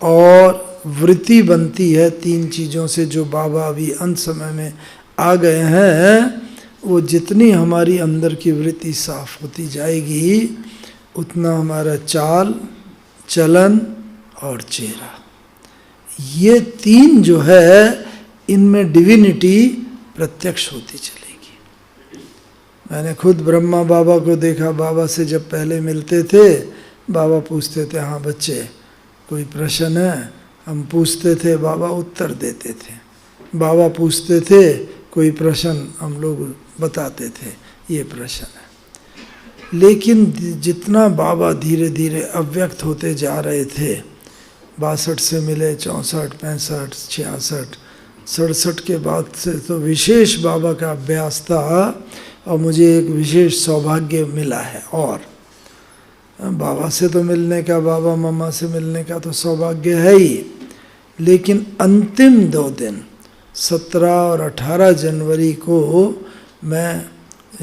और वृत्ति बनती है तीन चीज़ों से, जो बाबा अभी अंत समय में आ गए हैं, वो जितनी हमारी अंदर की वृत्ति साफ होती जाएगी उतना हमारा चाल, चलन और चेहरा, ये तीन जो है इनमें डिविनिटी प्रत्यक्ष होती चलेगी। मैंने खुद ब्रह्मा बाबा को देखा। बाबा से जब पहले मिलते थे, बाबा पूछते थे, हाँ बच्चे कोई प्रश्न है? हम पूछते थे, बाबा उत्तर देते थे। बाबा पूछते थे कोई प्रश्न, हम लोग बताते थे ये प्रश्न है। लेकिन जितना बाबा धीरे धीरे अव्यक्त होते जा रहे थे, 62 से मिले, 64, 65, 66, 67 के बाद से तो विशेष बाबा का अभ्यास था और मुझे एक विशेष सौभाग्य मिला है। और बाबा से तो मिलने का, बाबा मम्मा से मिलने का तो सौभाग्य है ही, लेकिन अंतिम 2 दिन 17 और 18 जनवरी को मैं,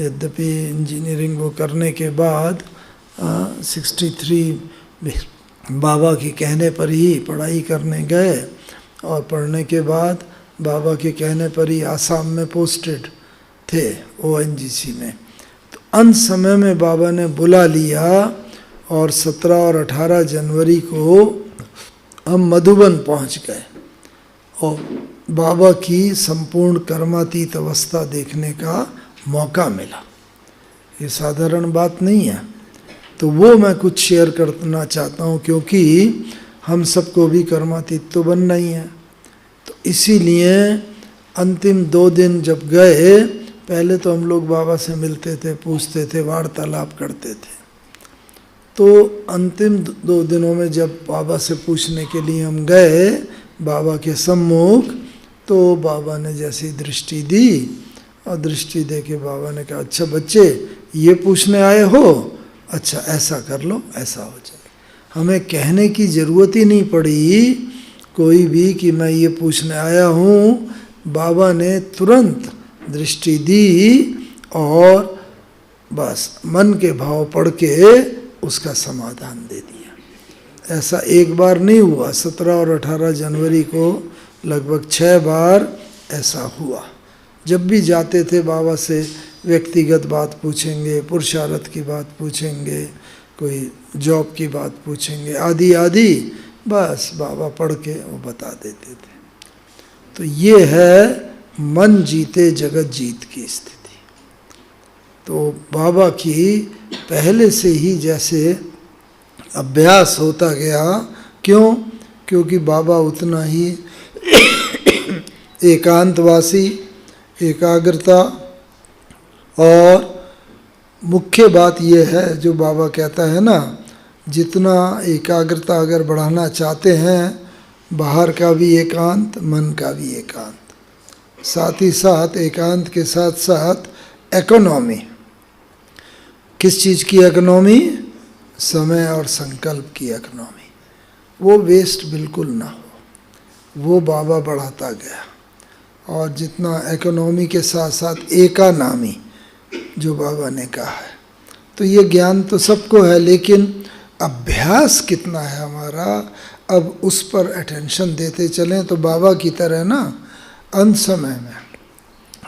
यद्यपि इंजीनियरिंग वो करने के बाद 63 बाबा के कहने पर ही पढ़ाई करने गए, और पढ़ने के बाद बाबा के कहने पर ही आसाम में पोस्टेड थे ONGC में। तो अंत समय में बाबा ने बुला लिया और 17 और 18 जनवरी को हम मधुबन पहुंच गए और बाबा की संपूर्ण कर्मातीत अवस्था देखने का मौका मिला। ये साधारण बात नहीं है। तो वो मैं कुछ शेयर करना चाहता हूँ, क्योंकि हम सबको भी कर्मातीत तो बनना ही है। तो इसीलिए अंतिम 2 दिन जब गए, पहले तो हम लोग बाबा से मिलते थे, पूछते थे, वार्तालाप करते थे। तो अंतिम 2 दिनों में जब बाबा से पूछने के लिए हम गए बाबा के सम्मुख, तो बाबा ने जैसी दृष्टि दी, और दृष्टि दे के बाबा ने कहा, अच्छा बच्चे ये पूछने आए हो, अच्छा ऐसा कर लो, ऐसा हो जाए। हमें कहने की ज़रूरत ही नहीं पड़ी कोई भी कि मैं ये पूछने आया हूँ। बाबा ने तुरंत दृष्टि दी और बस मन के भाव पढ़ के उसका समाधान दे दिया। ऐसा एक बार नहीं हुआ, 17 और 18 जनवरी को लगभग 6 बार ऐसा हुआ। जब भी जाते थे बाबा से व्यक्तिगत बात पूछेंगे, पुरुषार्थ की बात पूछेंगे, कोई जॉब की बात पूछेंगे, आदि आदि, बस बाबा पढ़ के वो बता देते थे। तो ये है मन जीते जगत जीत की स्थिति। तो बाबा की पहले से ही जैसे अभ्यास होता गया, क्यों? क्योंकि बाबा उतना ही एकांतवासी, एकाग्रता, और मुख्य बात यह है जो बाबा कहता है ना, जितना एकाग्रता अगर बढ़ाना चाहते हैं, बाहर का भी एकांत, मन का भी एकांत, साथ ही साथ एकांत के साथ साथ इकोनॉमी। किस चीज़ की इकोनॉमी? समय और संकल्प की इकोनॉमी। वो वेस्ट बिल्कुल ना हो, वो बाबा बढ़ाता गया। और जितना इकोनॉमी के साथ साथ एकानामी जो बाबा ने कहा है, तो ये ज्ञान तो सबको है, लेकिन अभ्यास कितना है हमारा, अब उस पर अटेंशन देते चलें तो बाबा की तरह ना अंत समय में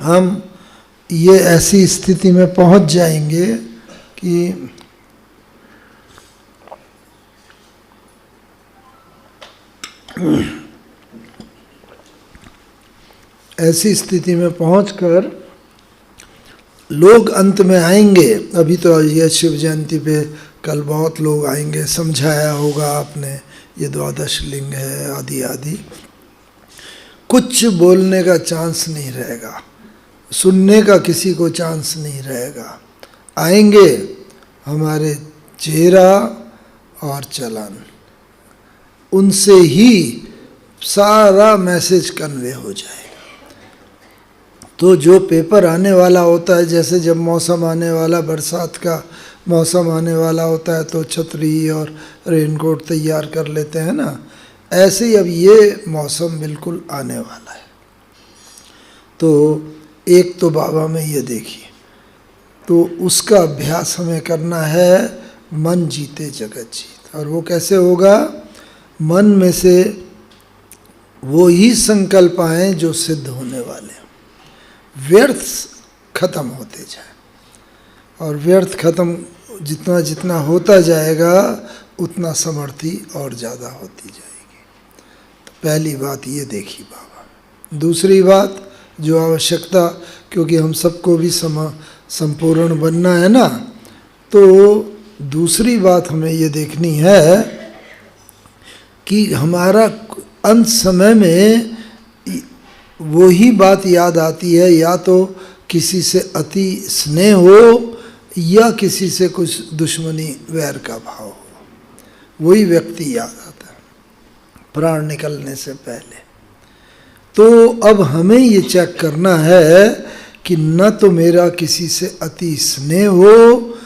हम ये ऐसी स्थिति में पहुंच जाएंगे कि ऐसी स्थिति में पहुंचकर लोग अंत में आएंगे। अभी तो ये शिव जयंती पे कल बहुत लोग आएंगे, समझाया होगा आपने, ये 12 लिंग है आदि आदि। कुछ बोलने का चांस नहीं रहेगा, सुनने का किसी को चांस नहीं रहेगा। आएंगे हमारे चेहरा और चलन, उनसे ही सारा मैसेज कन्वे हो जाएगा। तो जो पेपर आने वाला होता है, जैसे जब मौसम आने वाला, बरसात का मौसम आने वाला होता है तो छतरी और रेनकोट तैयार कर लेते हैं ना, ऐसे ही अब ये मौसम बिल्कुल आने वाला है। तो एक तो बाबा में ये देखिए, तो उसका अभ्यास हमें करना है, मन जीते जगत जीत। और वो कैसे होगा? मन में से वो ही संकल्प आए जो सिद्ध होने वाले, व्यर्थ खत्म होते जाए। और व्यर्थ खत्म जितना जितना होता जाएगा उतना समर्थी और ज़्यादा होती जाएगी। तो पहली बात ये देखी बाबा। दूसरी बात जो आवश्यकता, क्योंकि हम सबको भी संपूर्ण बनना है ना, तो दूसरी बात हमें ये देखनी है कि हमारा अंत समय में वो ही बात याद आती है, या तो किसी से अति स्नेह हो या किसी से कुछ दुश्मनी वैर का भाव हो, वही व्यक्ति याद आता है प्राण निकलने से पहले। तो अब हमें ये चेक करना है कि न तो मेरा किसी से अति स्नेह हो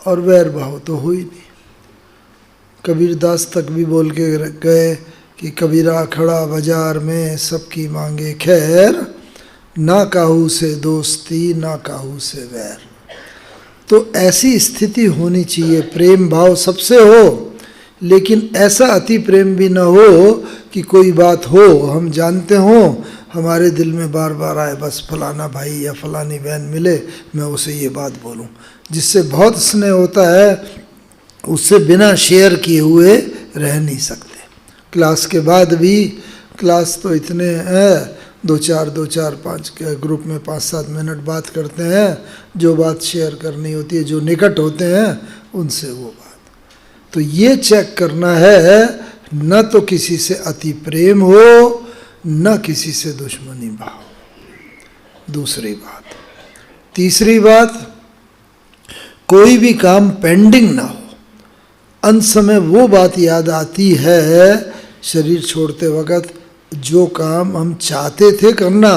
और वैर भाव तो हो ही नहीं। कबीरदास तक भी बोल के गए कि कबीरा खड़ा बाजार में सबकी मांगे खैर, ना काहू से दोस्ती ना काहू से वैर। तो ऐसी स्थिति होनी चाहिए, प्रेम भाव सबसे हो, लेकिन ऐसा अति प्रेम भी न हो कि कोई बात हो हम जानते हो, हमारे दिल में बार बार आए बस फलाना भाई या फलानी बहन मिले मैं उसे ये बात बोलूं। जिससे बहुत स्नेह होता है उससे बिना शेयर किए हुए रह नहीं सकते। क्लास के बाद भी, क्लास तो इतने हैं, दो चार पाँच के ग्रुप में 5-7 मिनट बात करते हैं, जो बात शेयर करनी होती है, जो निकट होते हैं उनसे वो बात। तो ये चेक करना है, न तो किसी से अति प्रेम हो न किसी से दुश्मनी भाव। दूसरी बात। तीसरी बात, कोई भी काम पेंडिंग ना हो। अंत समय वो बात याद आती है शरीर छोड़ते वक़्त, जो काम हम चाहते थे करना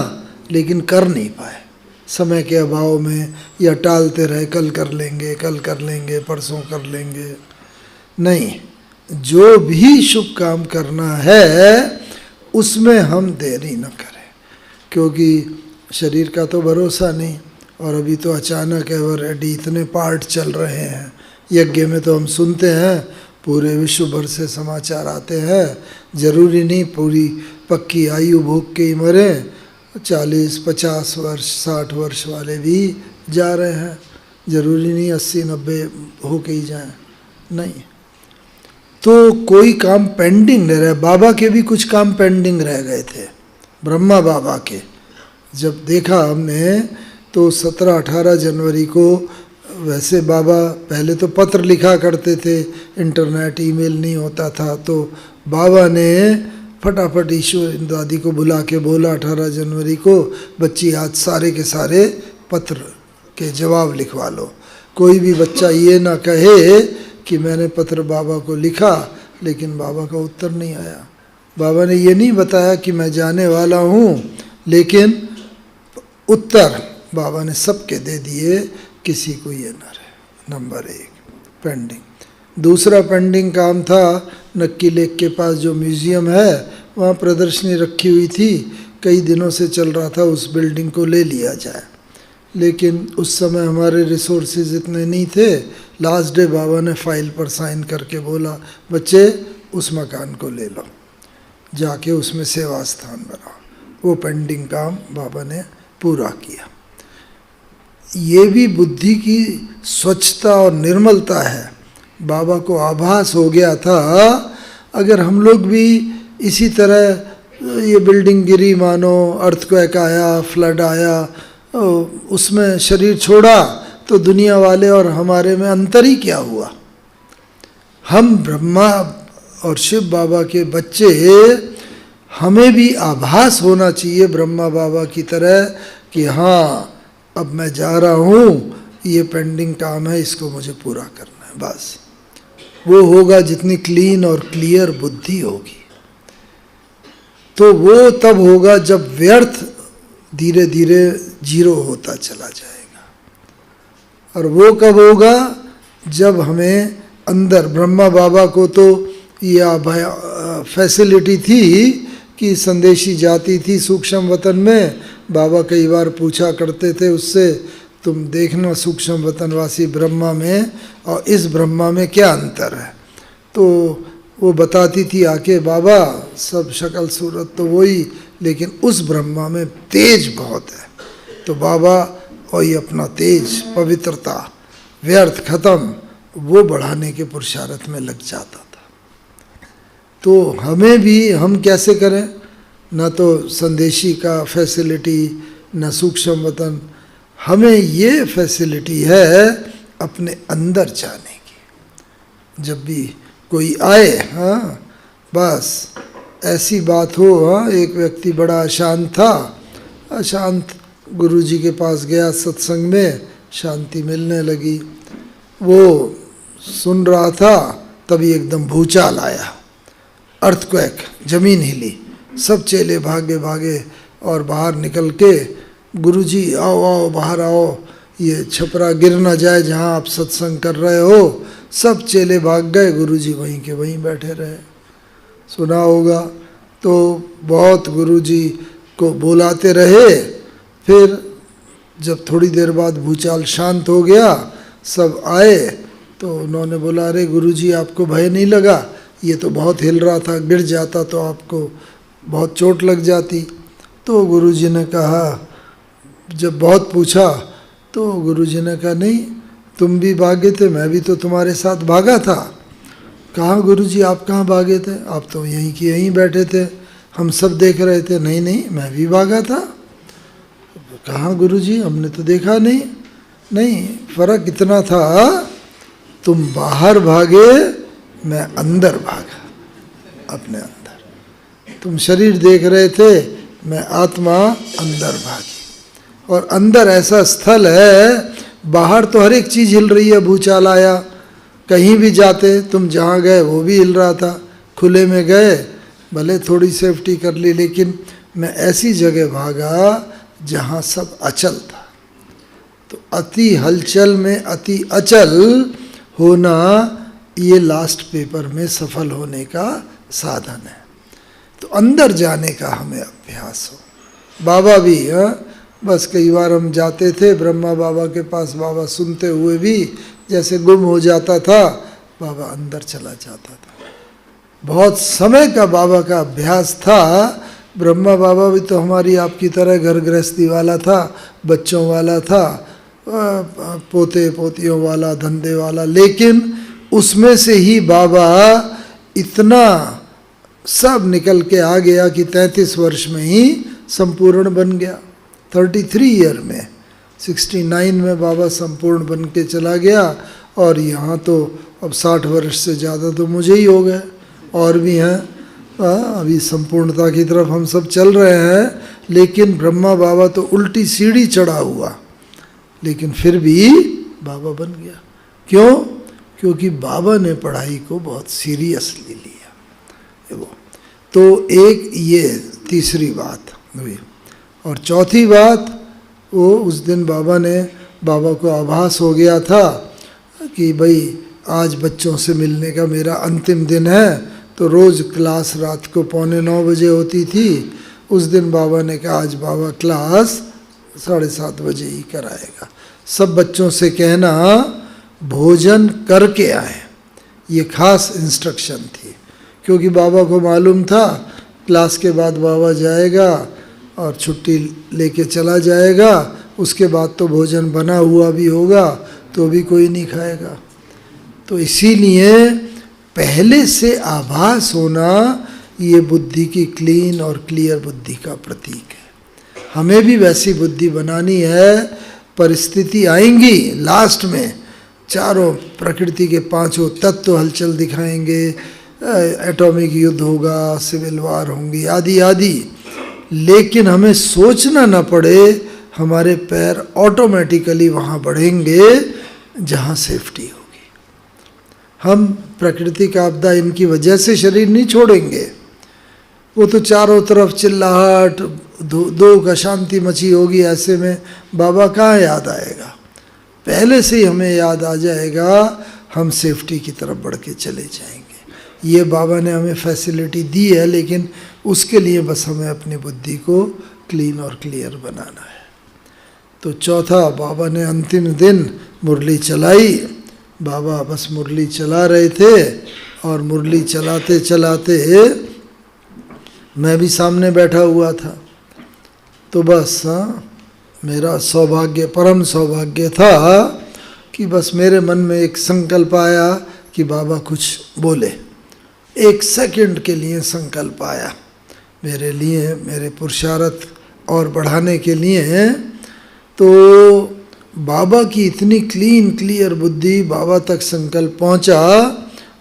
लेकिन कर नहीं पाए समय के अभाव में, या टालते रहे, कल कर लेंगे परसों कर लेंगे। नहीं, जो भी शुभ काम करना है उसमें हम देरी न करें, क्योंकि शरीर का तो भरोसा नहीं। और अभी तो अचानक एवर रेडी इतने पार्ट चल रहे हैं। यज्ञ में तो हम सुनते हैं, पूरे विश्व भर से समाचार आते हैं। जरूरी नहीं पूरी पक्की आयु भोग के ही मरे, 40-50 वर्ष 60 वर्ष वाले भी जा रहे हैं। जरूरी नहीं 80-90 हो के ही जाएं, नहीं। तो कोई काम पेंडिंग नहीं रहे। बाबा के भी कुछ काम पेंडिंग रह गए थे, ब्रह्मा बाबा के। जब देखा हमने तो 17-18 जनवरी को, वैसे बाबा पहले तो पत्र लिखा करते थे, इंटरनेट ईमेल नहीं होता था, तो बाबा ने फटाफट ईश्वर दादी को बुला के बोला 18 जनवरी को, बच्ची आज सारे के सारे पत्र के जवाब लिखवा लो। कोई भी बच्चा ये ना कहे कि मैंने पत्र बाबा को लिखा लेकिन बाबा का उत्तर नहीं आया। बाबा ने ये नहीं बताया कि मैं जाने वाला हूँ, लेकिन उत्तर बाबा ने सबके दे दिए, किसी को ये ना रहे। Number 1 pending. दूसरा पेंडिंग काम था, नक्की लेक के पास जो म्यूज़ियम है वहाँ प्रदर्शनी रखी हुई थी, कई दिनों से चल रहा था उस बिल्डिंग को ले लिया जाए, लेकिन उस समय हमारे रिसोर्सेज इतने नहीं थे। लास्ट डे बाबा ने फाइल पर साइन करके बोला, बच्चे उस मकान को ले लो, जाके उसमें सेवा स्थान बनाओ। वो पेंडिंग काम बाबा ने पूरा किया। ये भी बुद्धि की स्वच्छता और निर्मलता है। बाबा को आभास हो गया था अगर हम लोग भी इसी तरह, ये बिल्डिंग गिरी मानो, अर्थक्वेक आया, फ्लड आया, उसमें शरीर छोड़ा तो दुनिया वाले और हमारे में अंतर ही क्या हुआ। हम ब्रह्मा और शिव बाबा के बच्चे, हमें भी आभास होना चाहिए ब्रह्मा बाबा की तरह कि हाँ अब मैं जा रहा हूँ, ये पेंडिंग काम है, इसको मुझे पूरा करना है। बस वो होगा जितनी क्लीन और क्लियर बुद्धि होगी। तो वो तब होगा जब व्यर्थ धीरे धीरे जीरो होता चला जाएगा। और वो कब होगा? जब हमें अंदर, ब्रह्मा बाबा को तो यह फैसिलिटी थी कि संदेशी जाती थी सूक्ष्म वतन में। बाबा कई बार पूछा करते थे उससे, तुम देखना सूक्ष्म वतनवासी ब्रह्मा में और इस ब्रह्मा में क्या अंतर है। तो वो बताती थी आके, बाबा सब शक्ल सूरत तो वही, लेकिन उस ब्रह्मा में तेज बहुत है। तो बाबा वही अपना तेज, पवित्रता, व्यर्थ खत्म, वो बढ़ाने के पुरुषार्थ में लग जाता था। तो हमें भी, हम कैसे करें? न तो संदेशी का फैसिलिटी, न सूक्ष्म वतन, हमें ये फैसिलिटी है अपने अंदर जाने की। जब भी कोई आए, हाँ बस ऐसी बात हो, हाँ एक व्यक्ति बड़ा अशांत था, अशांत, गुरुजी के पास गया सत्संग में, शांति मिलने लगी। वो सुन रहा था, तभी एकदम भूचाल आया, अर्थक्वेक, जमीन हिली, सब चेले भागे भागे और बाहर निकल के, गुरुजी आओ आओ बाहर आओ, ये छपरा गिर ना जाए जहाँ आप सत्संग कर रहे हो। सब चेले भाग गए, गुरुजी वहीं के वहीं बैठे रहे। सुना होगा। तो बहुत गुरुजी को बुलाते रहे। फिर जब थोड़ी देर बाद भूचाल शांत हो गया, सब आए, तो उन्होंने बोला, अरे गुरुजी आपको भय नहीं लगा? ये तो बहुत हिल रहा था, गिर जाता तो आपको बहुत चोट लग जाती। तो गुरुजी ने कहा, जब बहुत पूछा तो गुरुजी ने कहा, नहीं तुम भी भागे थे, मैं भी तो तुम्हारे साथ भागा था। कहाँ गुरुजी आप कहाँ भागे थे? आप तो यहीं की यहीं बैठे थे, हम सब देख रहे थे। नहीं नहीं मैं भी भागा था। कहाँ गुरुजी, हमने तो देखा नहीं। नहीं, फर्क इतना था, तुम बाहर भागे, मैं अंदर भागा, अपने अंदर। तुम शरीर देख रहे थे, मैं आत्मा अंदर भागी। और अंदर ऐसा स्थल है, बाहर तो हर एक चीज़ हिल रही है, भूचाल आया, कहीं भी जाते, तुम जहाँ गए वो भी हिल रहा था। खुले में गए, भले थोड़ी सेफ्टी कर ली, लेकिन मैं ऐसी जगह भागा जहाँ सब अचल था। तो अति हलचल में अति अचल होना, ये लास्ट पेपर में सफल होने का साधन है। तो अंदर जाने का हमें अभ्यास हो। बाबा भी, बस कई बार हम जाते थे ब्रह्मा बाबा के पास, बाबा सुनते हुए भी जैसे गुम हो जाता था, बाबा अंदर चला जाता था। बहुत समय का बाबा का अभ्यास था। ब्रह्मा बाबा भी तो हमारी आपकी तरह घर गृहस्थी वाला था, बच्चों वाला था, पोते पोतियों वाला, धंधे वाला, लेकिन उसमें से ही बाबा इतना सब निकल के आ गया कि 33 वर्ष में ही संपूर्ण बन गया। 33 ईयर में, 69 में बाबा संपूर्ण बन के चला गया। और यहाँ तो अब 60 वर्ष से ज़्यादा तो मुझे ही हो गए, और भी हैं। अभी संपूर्णता की तरफ हम सब चल रहे हैं, लेकिन ब्रह्मा बाबा तो उल्टी सीढ़ी चढ़ा हुआ, लेकिन फिर भी बाबा बन गया। क्यों? क्योंकि बाबा ने पढ़ाई को बहुत सीरियसली लिया। वो तो एक ये तीसरी बात हुई। और चौथी बात, वो उस दिन बाबा को आभास हो गया था कि भाई आज बच्चों से मिलने का मेरा अंतिम दिन है। तो रोज़ क्लास रात को 8:45 बजे होती थी। उस दिन बाबा ने कहा, आज बाबा क्लास 7:30 बजे ही कराएगा। सब बच्चों से कहना भोजन करके आए, ये खास इंस्ट्रक्शन थी। क्योंकि बाबा को मालूम था क्लास के बाद बाबा जाएगा और छुट्टी लेके चला जाएगा, उसके बाद तो भोजन बना हुआ भी होगा तो भी कोई नहीं खाएगा। तो इसीलिए पहले से आभास होना ये बुद्धि की क्लीन और क्लियर बुद्धि का प्रतीक है। हमें भी वैसी बुद्धि बनानी है। परिस्थिति आएंगी लास्ट में, चारों प्रकृति के 5 तत्व हलचल दिखाएंगे, एटॉमिक युद्ध होगा, सिविल वार होंगी, आदि आदि, लेकिन हमें सोचना न पड़े, हमारे पैर ऑटोमेटिकली वहाँ बढ़ेंगे जहाँ सेफ्टी होगी। हम प्राकृतिक आपदा इनकी वजह से शरीर नहीं छोड़ेंगे, वो तो चारों तरफ चिल्लाहट, दो का शांति मची होगी, ऐसे में बाबा कहाँ याद आएगा। पहले से ही हमें याद आ जाएगा, हम सेफ्टी की तरफ बढ़ के चले जाएंगे। ये बाबा ने हमें फैसिलिटी दी है, लेकिन उसके लिए बस हमें अपनी बुद्धि को क्लीन और क्लियर बनाना है। तो चौथा, बाबा ने अंतिम दिन मुरली चलाई। बाबा बस मुरली चला रहे थे और मुरली चलाते चलाते मैं भी सामने बैठा हुआ था। तो बस मेरा सौभाग्य, परम सौभाग्य था कि बस मेरे मन में एक संकल्प आया कि बाबा कुछ बोले। एक सेकंड के लिए संकल्प आया मेरे लिए, मेरे पुरुषार्थ और बढ़ाने के लिए। तो बाबा की इतनी क्लीन क्लियर बुद्धि, बाबा तक संकल्प पहुंचा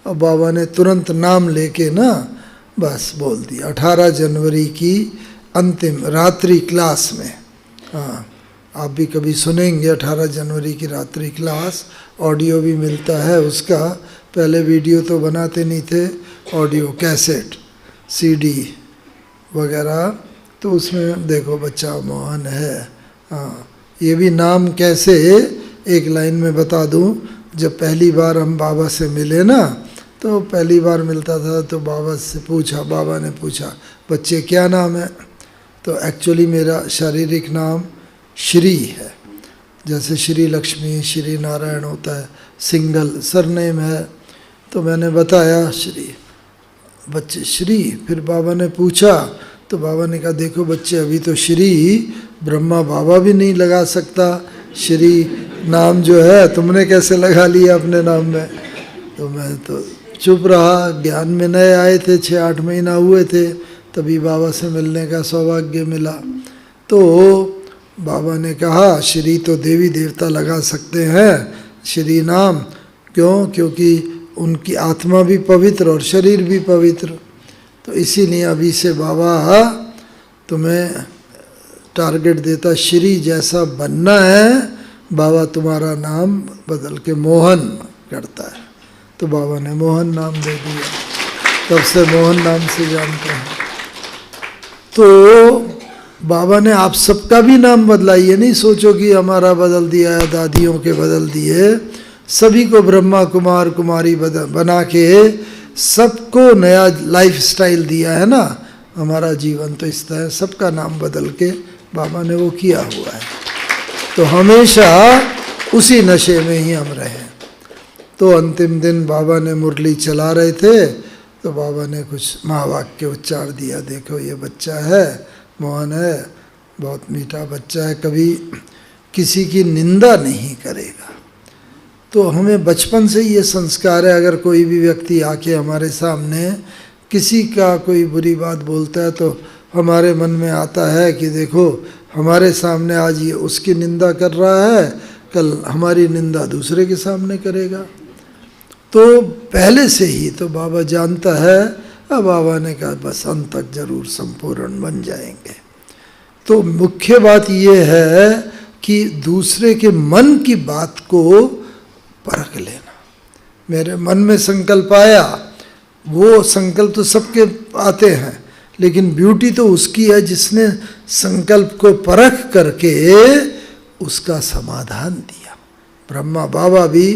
और बाबा ने तुरंत नाम लेके ना बस बोल दिया। 18 जनवरी की अंतिम रात्रि क्लास में, हाँ आप भी कभी सुनेंगे 18 जनवरी की रात्रि क्लास, ऑडियो भी मिलता है उसका। पहले वीडियो तो बनाते नहीं थे, ऑडियो कैसेट, सीडी वगैरह, तो उसमें देखो बच्चा मोहन है। हाँ, ये भी नाम कैसे, एक लाइन में बता दूं। जब पहली बार हम बाबा से मिले ना, तो पहली बार मिलता था तो बाबा से पूछा, बाबा ने पूछा बच्चे क्या नाम है। तो एक्चुअली मेरा शारीरिक नाम श्री है, जैसे श्री लक्ष्मी, श्री नारायण होता है, सिंगल सरनेम है। तो मैंने बताया श्री, बच्चे श्री। फिर बाबा ने पूछा, तो बाबा ने कहा देखो बच्चे, अभी तो श्री ब्रह्मा बाबा भी नहीं लगा सकता, श्री नाम जो है तुमने कैसे लगा लिया अपने नाम में। तो मैं तो चुप रहा, ज्ञान में नए आए थे, 6-8 महीना हुए थे, तभी बाबा से मिलने का सौभाग्य मिला। तो बाबा ने कहा श्री तो देवी देवता लगा सकते हैं श्री नाम, क्यों? क्योंकि उनकी आत्मा भी पवित्र और शरीर भी पवित्र। तो इसीलिए अभी से बाबा तुम्हें टारगेट देता, श्री जैसा बनना है, बाबा तुम्हारा नाम बदल के मोहन करता है। तो बाबा ने मोहन नाम दे दिया, तब से मोहन नाम से जानते हैं। तो बाबा ने आप सबका भी नाम बदला, ये नहीं सोचो कि हमारा बदल दिया है, दादियों के बदल दिए, सभी को ब्रह्मा कुमार कुमारी बना के सबको नया लाइफ स्टाइल दिया है ना। हमारा जीवन तो इस तरह सबका नाम बदल के बाबा ने वो किया हुआ है। तो हमेशा उसी नशे में ही हम रहें। तो अंतिम दिन बाबा ने मुरली चला रहे थे, तो बाबा ने कुछ महावाक्य उच्चार दिया। देखो ये बच्चा है, मोहन है, बहुत मीठा बच्चा है, कभी किसी की निंदा नहीं करेगा। तो हमें बचपन से ये संस्कार है, अगर कोई भी व्यक्ति आके हमारे सामने किसी का कोई बुरी बात बोलता है, तो हमारे मन में आता है कि देखो हमारे सामने आज ये उसकी निंदा कर रहा है, कल हमारी निंदा दूसरे के सामने करेगा। तो पहले से ही तो बाबा जानता है। अब बाबा ने कहा बस अंत तक जरूर संपूर्ण बन जाएंगे। तो मुख्य बात ये है कि दूसरे के मन की बात को परख लेना। मेरे मन में संकल्प आया, वो संकल्प तो सबके आते हैं, लेकिन ब्यूटी तो उसकी है जिसने संकल्प को परख करके उसका समाधान दिया। ब्रह्मा बाबा भी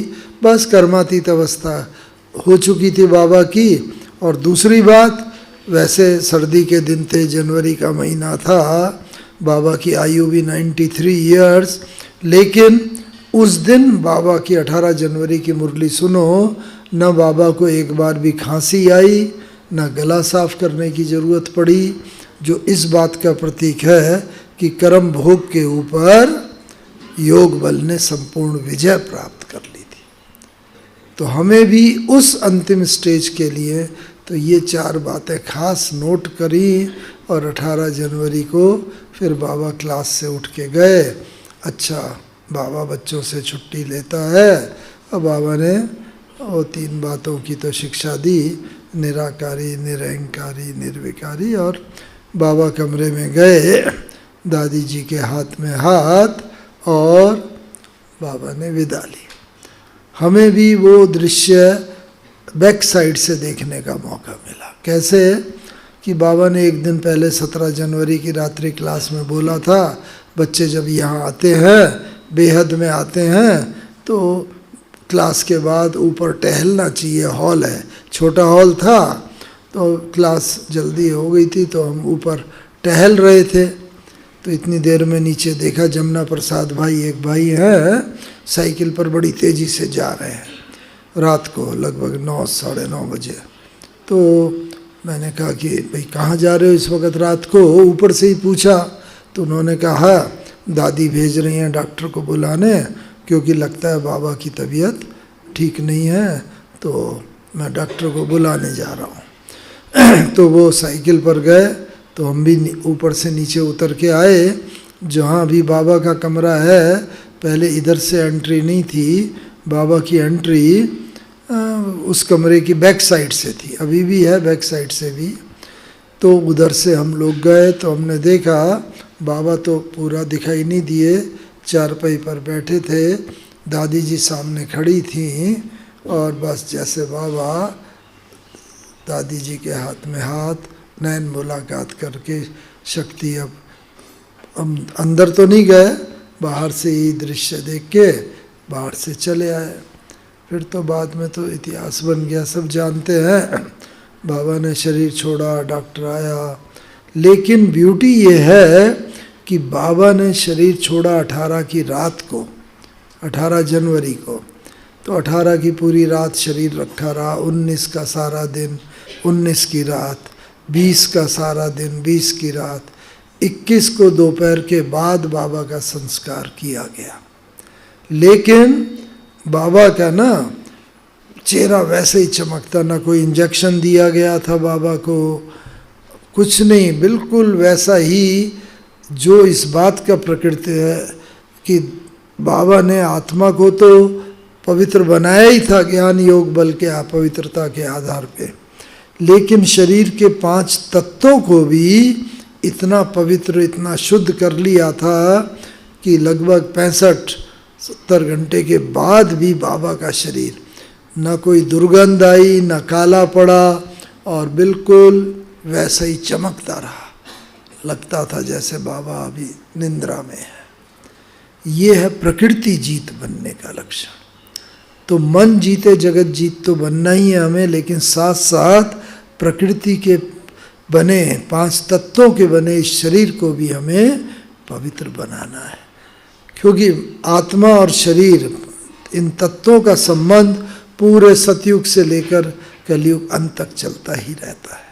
बस कर्मातीत अवस्था हो चुकी थी बाबा की। और दूसरी बात, वैसे सर्दी के दिन थे, जनवरी का महीना था, बाबा की आयु भी 93 ईयर्स, लेकिन उस दिन बाबा की 18 जनवरी की मुरली सुनो, न बाबा को एक बार भी खांसी आई, न गला साफ करने की ज़रूरत पड़ी, जो इस बात का प्रतीक है कि कर्म भोग के ऊपर योग बल ने संपूर्ण विजय प्राप्त कर ली थी। तो हमें भी उस अंतिम स्टेज के लिए तो ये 4 बातें खास नोट करी। और 18 जनवरी को फिर बाबा क्लास से उठ के गए। अच्छा, बाबा बच्चों से छुट्टी लेता है, और बाबा ने वो 3 बातों की तो शिक्षा दी, निराकारी, निरंकारी, निर्विकारी। और बाबा कमरे में गए, दादी जी के हाथ में हाथ, और बाबा ने विदा ली। हमें भी वो दृश्य बैक साइड से देखने का मौका मिला। कैसे कि बाबा ने एक दिन पहले 17 जनवरी की रात्रि क्लास में बोला था, बच्चे जब यहाँ आते हैं, बेहद में आते हैं, तो क्लास के बाद ऊपर टहलना चाहिए। हॉल है, छोटा हॉल था, तो क्लास जल्दी हो गई थी, तो हम ऊपर टहल रहे थे। तो इतनी देर में नीचे देखा, जमुना प्रसाद भाई एक भाई हैं, साइकिल पर बड़ी तेज़ी से जा रहे हैं, रात को लगभग 9 साढ़े 9 बजे। तो मैंने कहा कि भाई कहाँ जा रहे हो इस वक्त रात को? ऊपर से ही पूछा। तो उन्होंने कहा दादी भेज रही हैं डॉक्टर को बुलाने, क्योंकि लगता है बाबा की तबीयत ठीक नहीं है, तो मैं डॉक्टर को बुलाने जा रहा हूँ। तो वो साइकिल पर गए, तो हम भी ऊपर से नीचे उतर के आए। जहाँ अभी बाबा का कमरा है, पहले इधर से एंट्री नहीं थी, बाबा की एंट्री उस कमरे की बैक साइड से थी, अभी भी है बैक साइड से भी। तो उधर से हम लोग गए, तो हमने देखा बाबा तो पूरा दिखाई नहीं दिए, चारपाई पर बैठे थे, दादी जी सामने खड़ी थी, और बस जैसे बाबा दादी जी के हाथ में हाथ, नैन मुलाकात करके शक्ति, अब हम अंदर तो नहीं गए, बाहर से ही दृश्य देख के बाहर से चले आए। फिर तो बाद में तो इतिहास बन गया, सब जानते हैं। बाबा ने शरीर छोड़ा, डॉक्टर आया। लेकिन ब्यूटी ये है कि बाबा ने शरीर छोड़ा 18 की रात को, 18 जनवरी को। तो 18 की पूरी रात शरीर रखा रहा, 19 का सारा दिन, 19 की रात, 20 का सारा दिन, 20 की रात, 21 को दोपहर के बाद बाबा का संस्कार किया गया। लेकिन बाबा का ना चेहरा वैसे ही चमकता, ना कोई इंजेक्शन दिया गया था बाबा को, कुछ नहीं, बिल्कुल वैसा ही, जो इस बात का प्रकृति है कि बाबा ने आत्मा को तो पवित्र बनाया ही था ज्ञान योग बल के पवित्रता के आधार पे, लेकिन शरीर के 5 तत्वों को भी इतना पवित्र, इतना शुद्ध कर लिया था कि लगभग 65-70 घंटे के बाद भी बाबा का शरीर न कोई दुर्गंध आई, न काला पड़ा, और बिल्कुल वैसा ही चमकता रहा। लगता था जैसे बाबा अभी निंद्रा में है। ये है प्रकृति जीत बनने का लक्षण। तो मन जीते जगत जीत तो बनना ही है हमें, लेकिन साथ साथ प्रकृति के बने, 5 तत्वों के बने इस शरीर को भी हमें पवित्र बनाना है। क्योंकि आत्मा और शरीर, इन तत्वों का संबंध पूरे सतयुग से लेकर कलयुग अंत तक चलता ही रहता है।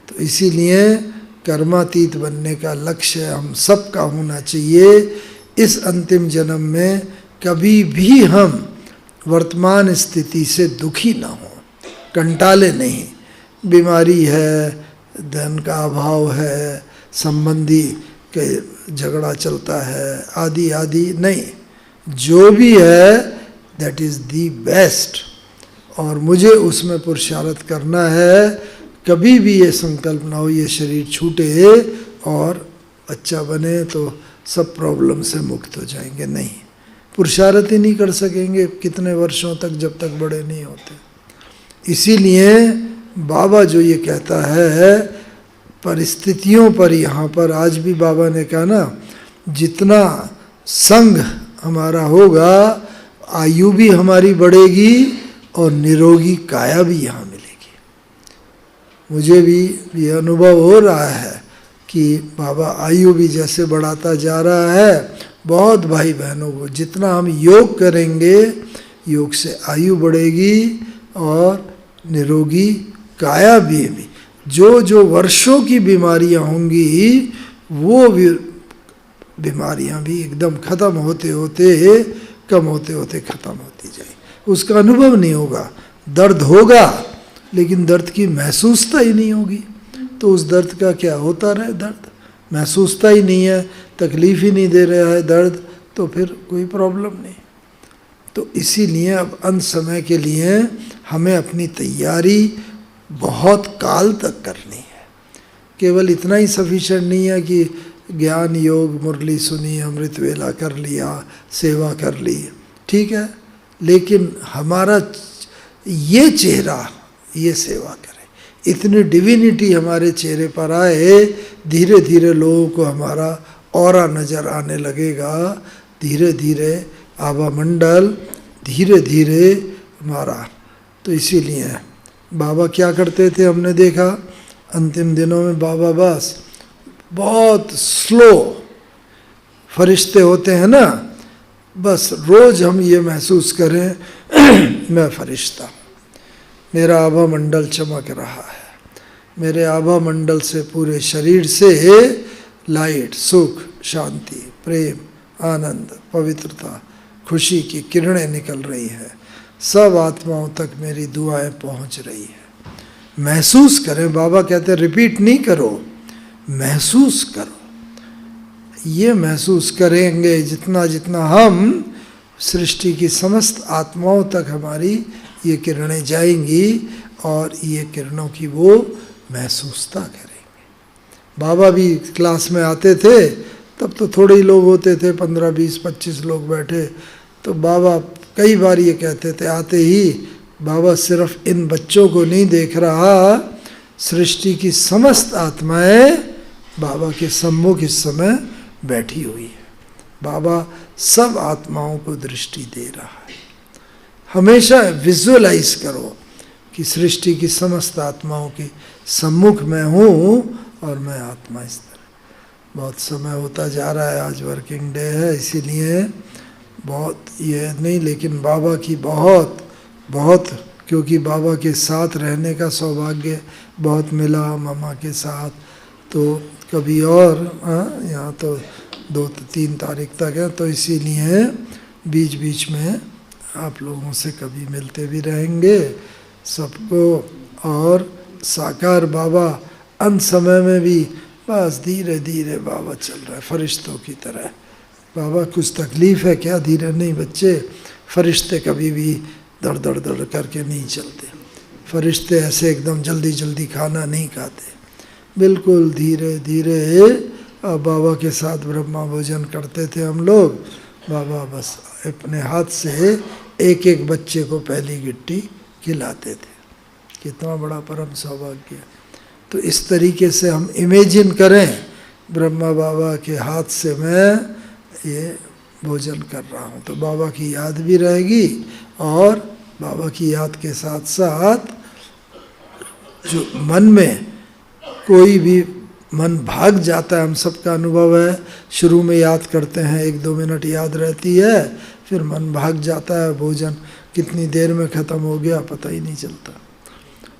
तो इसीलिए कर्मातीत बनने का लक्ष्य हम सबका होना चाहिए। इस अंतिम जन्म में कभी भी हम वर्तमान स्थिति से दुखी ना हो, कंटाले नहीं। बीमारी है, धन का अभाव है, संबंधी के झगड़ा चलता है, आदि आदि नहीं, जो भी है दैट इज़ दी बेस्ट, और मुझे उसमें पुरुषार्थ करना है। कभी भी ये संकल्प ना हो ये शरीर छूटे और अच्छा बने तो सब प्रॉब्लम से मुक्त हो जाएंगे, नहीं, पुरुषार्थ ही नहीं कर सकेंगे कितने वर्षों तक, जब तक बड़े नहीं होते। इसीलिए बाबा जो ये कहता है, परिस्थितियों पर, यहाँ पर आज भी बाबा ने कहा ना, जितना संग हमारा होगा, आयु भी हमारी बढ़ेगी और निरोगी काया भी यहाँ मिलेगी। मुझे भी ये अनुभव हो रहा है कि बाबा आयु भी जैसे बढ़ाता जा रहा है। बहुत भाई बहनों को, जितना हम योग करेंगे, योग से आयु बढ़ेगी और निरोगी काया भी। जो जो वर्षों की बीमारियां होंगी, वो बीमारियां भी एकदम खत्म होते होते, कम होते होते खत्म होती जाए। उसका अनुभव नहीं होगा, दर्द होगा लेकिन दर्द की महसूसता ही नहीं होगी। तो उस दर्द का क्या होता रहे, दर्द महसूसता ही नहीं है, तकलीफ ही नहीं दे रहा है दर्द, तो फिर कोई प्रॉब्लम नहीं। तो इसीलिए अब अंत समय के लिए हमें अपनी तैयारी बहुत काल तक करनी है। केवल इतना ही सफिशिएंट नहीं है कि ज्ञान योग मुरली सुनी, अमृत वेला कर लिया, सेवा कर ली, ठीक है, लेकिन हमारा ये चेहरा ये सेवा करे, इतनी डिविनिटी हमारे चेहरे पर आए, धीरे धीरे लोगों को हमारा ऑरा नज़र आने लगेगा, धीरे धीरे आभा मंडल धीरे धीरे हमारा। तो इसीलिए बाबा क्या करते थे, हमने देखा अंतिम दिनों में बाबा बस बहुत स्लो फरिश्ते होते हैं ना, बस रोज हम ये महसूस करें मैं फरिश्ता, मेरा आभा मंडल चमक रहा है, मेरे आभा मंडल से पूरे शरीर से लाइट, सुख, शांति, प्रेम, आनंद, पवित्रता, खुशी की किरणें निकल रही हैं, सब आत्माओं तक मेरी दुआएं पहुंच रही हैं। महसूस करें, बाबा कहते हैं रिपीट नहीं करो, महसूस करो। ये महसूस करेंगे जितना जितना हम सृष्टि की समस्त आत्माओं तक हमारी ये किरणें जाएंगी और ये किरणों की वो महसूसता करेंगे। बाबा भी क्लास में आते थे तब तो थोड़े ही लोग होते थे, 15, 20, 25 लोग बैठे, तो बाबा कई बार ये कहते थे आते ही, बाबा सिर्फ इन बच्चों को नहीं देख रहा, सृष्टि की समस्त आत्माएं बाबा के सम्मुख इस समय बैठी हुई है, बाबा सब आत्माओं को दृष्टि दे रहा है। हमेशा विजुअलाइज करो कि सृष्टि की समस्त आत्माओं के सम्मुख मैं हूँ और मैं आत्मा इस तरह। बहुत समय होता जा रहा है, आज वर्किंग डे है, इसीलिए बहुत ये नहीं, लेकिन बाबा की बहुत बहुत, क्योंकि बाबा के साथ रहने का सौभाग्य बहुत मिला, मामा के साथ, तो कभी और यहाँ तो 2-3 तारीख तक है, तो इसीलिए बीच बीच में आप लोगों से कभी मिलते भी रहेंगे सबको। और साकार बाबा अंत समय में भी बस धीरे धीरे बाबा चल रहा है फरिश्तों की तरह। बाबा कुछ तकलीफ़ है क्या? धीरे नहीं बच्चे, फरिश्ते कभी भी दड़ दड़ दड़ करके नहीं चलते, फरिश्ते ऐसे एकदम जल्दी जल्दी खाना नहीं खाते, बिल्कुल धीरे धीरे। बाबा के साथ ब्रह्मा भोजन करते थे हम लोग, बाबा बस अपने हाथ से एक एक बच्चे को पहली गिट्टी खिलाते थे, कितना बड़ा परम सौभाग्य। तो इस तरीके से हम इमेजिन करें ब्रह्मा बाबा के हाथ से मैं ये भोजन कर रहा हूँ, तो बाबा की याद भी रहेगी, और बाबा की याद के साथ साथ जो मन में कोई भी मन भाग जाता है, हम सबका अनुभव है, शुरू में याद करते हैं 1-2 मिनट याद रहती है, फिर मन भाग जाता है, भोजन कितनी देर में ख़त्म हो गया पता ही नहीं चलता।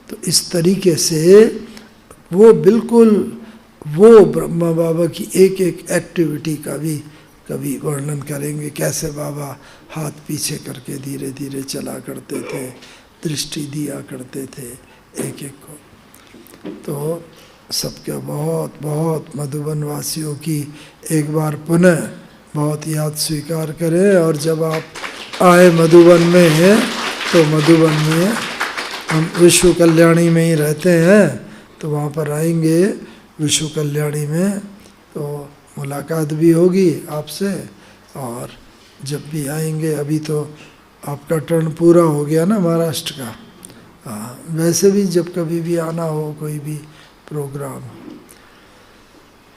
तो इस तरीके से वो बिल्कुल वो ब्रह्मा बाबा की एक एक एक्टिविटी का भी कभी वर्णन करेंगे, कैसे बाबा हाथ पीछे करके धीरे धीरे चला करते थे, दृष्टि दिया करते थे एक एक को। तो सबके बहुत बहुत मधुबन वासियों की एक बार पुनः बहुत याद स्वीकार करें, और जब आप आए मधुबन में, तो मधुबन में हम विश्व कल्याणी में ही रहते हैं, तो वहाँ पर आएंगे विश्व कल्याणी में, तो मुलाकात भी होगी आपसे। और जब भी आएंगे, अभी तो आपका टर्न पूरा हो गया ना महाराष्ट्र का, हाँ, वैसे भी जब कभी भी आना हो कोई भी प्रोग्राम।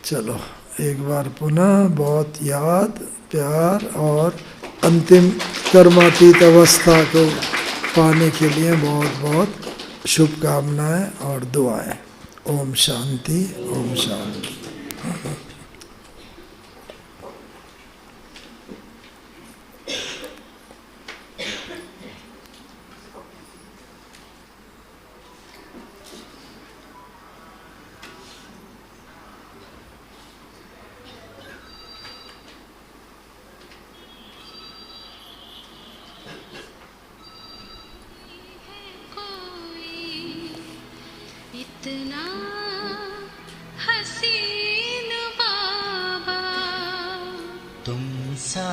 चलो एक बार पुनः बहुत याद, प्यार और अंतिम कर्मातीत अवस्था को पाने के लिए बहुत बहुत शुभकामनाएं और दुआएं। ओम शांति, ओम शांति। इतना हसीन बाबा तुम सा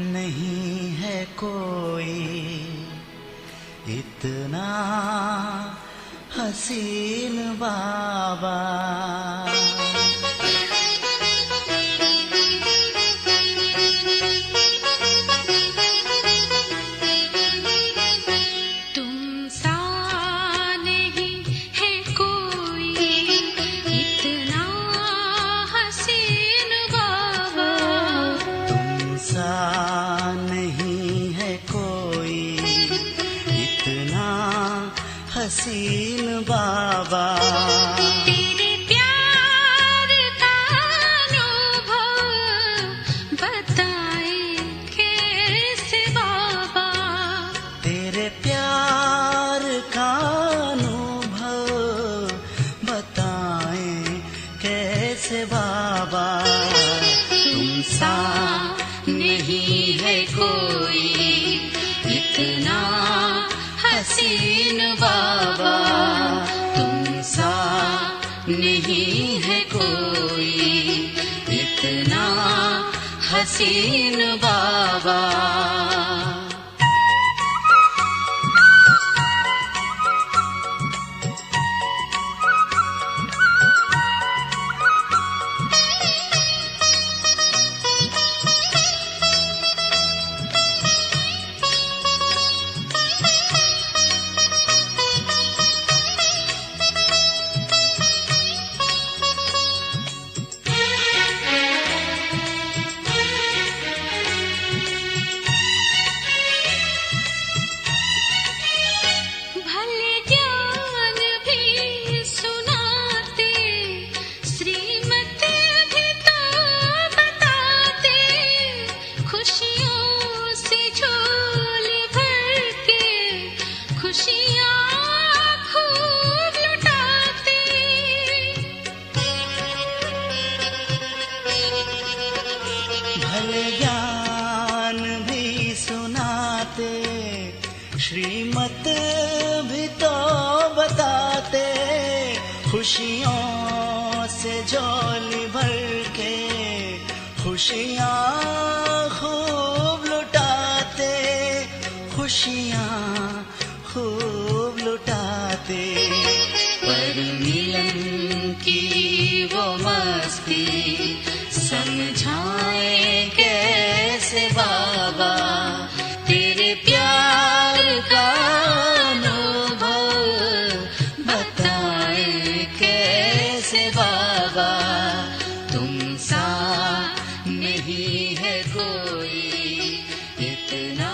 नहीं है कोई, इतना हसीन बाबा। तुम सा नहीं है कोई इतना हसीन बाबा। तुमसा नहीं है कोई इतना हसीन बाबा। तेरे प्यार का अनुभव बताए कैसे बाबा। तेरे प्यार का अनुभव बताएं कैसे बाबा। तुमसा नहीं है कोई इतना हसीन बाबा। तुमसा नहीं है कोई इतना हसीन बाबा। भले ज्ञान भी सुनाते, श्रीमत भी तो बताते, खुशियों से झोली भर के खुशियाँ खूब लुटाते। भले ज्ञान भी सुनाते, श्रीमत भी तो बताते, खुशियों से झोली भर के खुशियाँ खूब लुटाते, खुशियाँ खूब लुटाते। पर मिलन की वो मस्ती समझाए कैसे बाबा। तेरे प्यार का अनुभव बताए कैसे बाबा। तुमसा नहीं है कोई इतना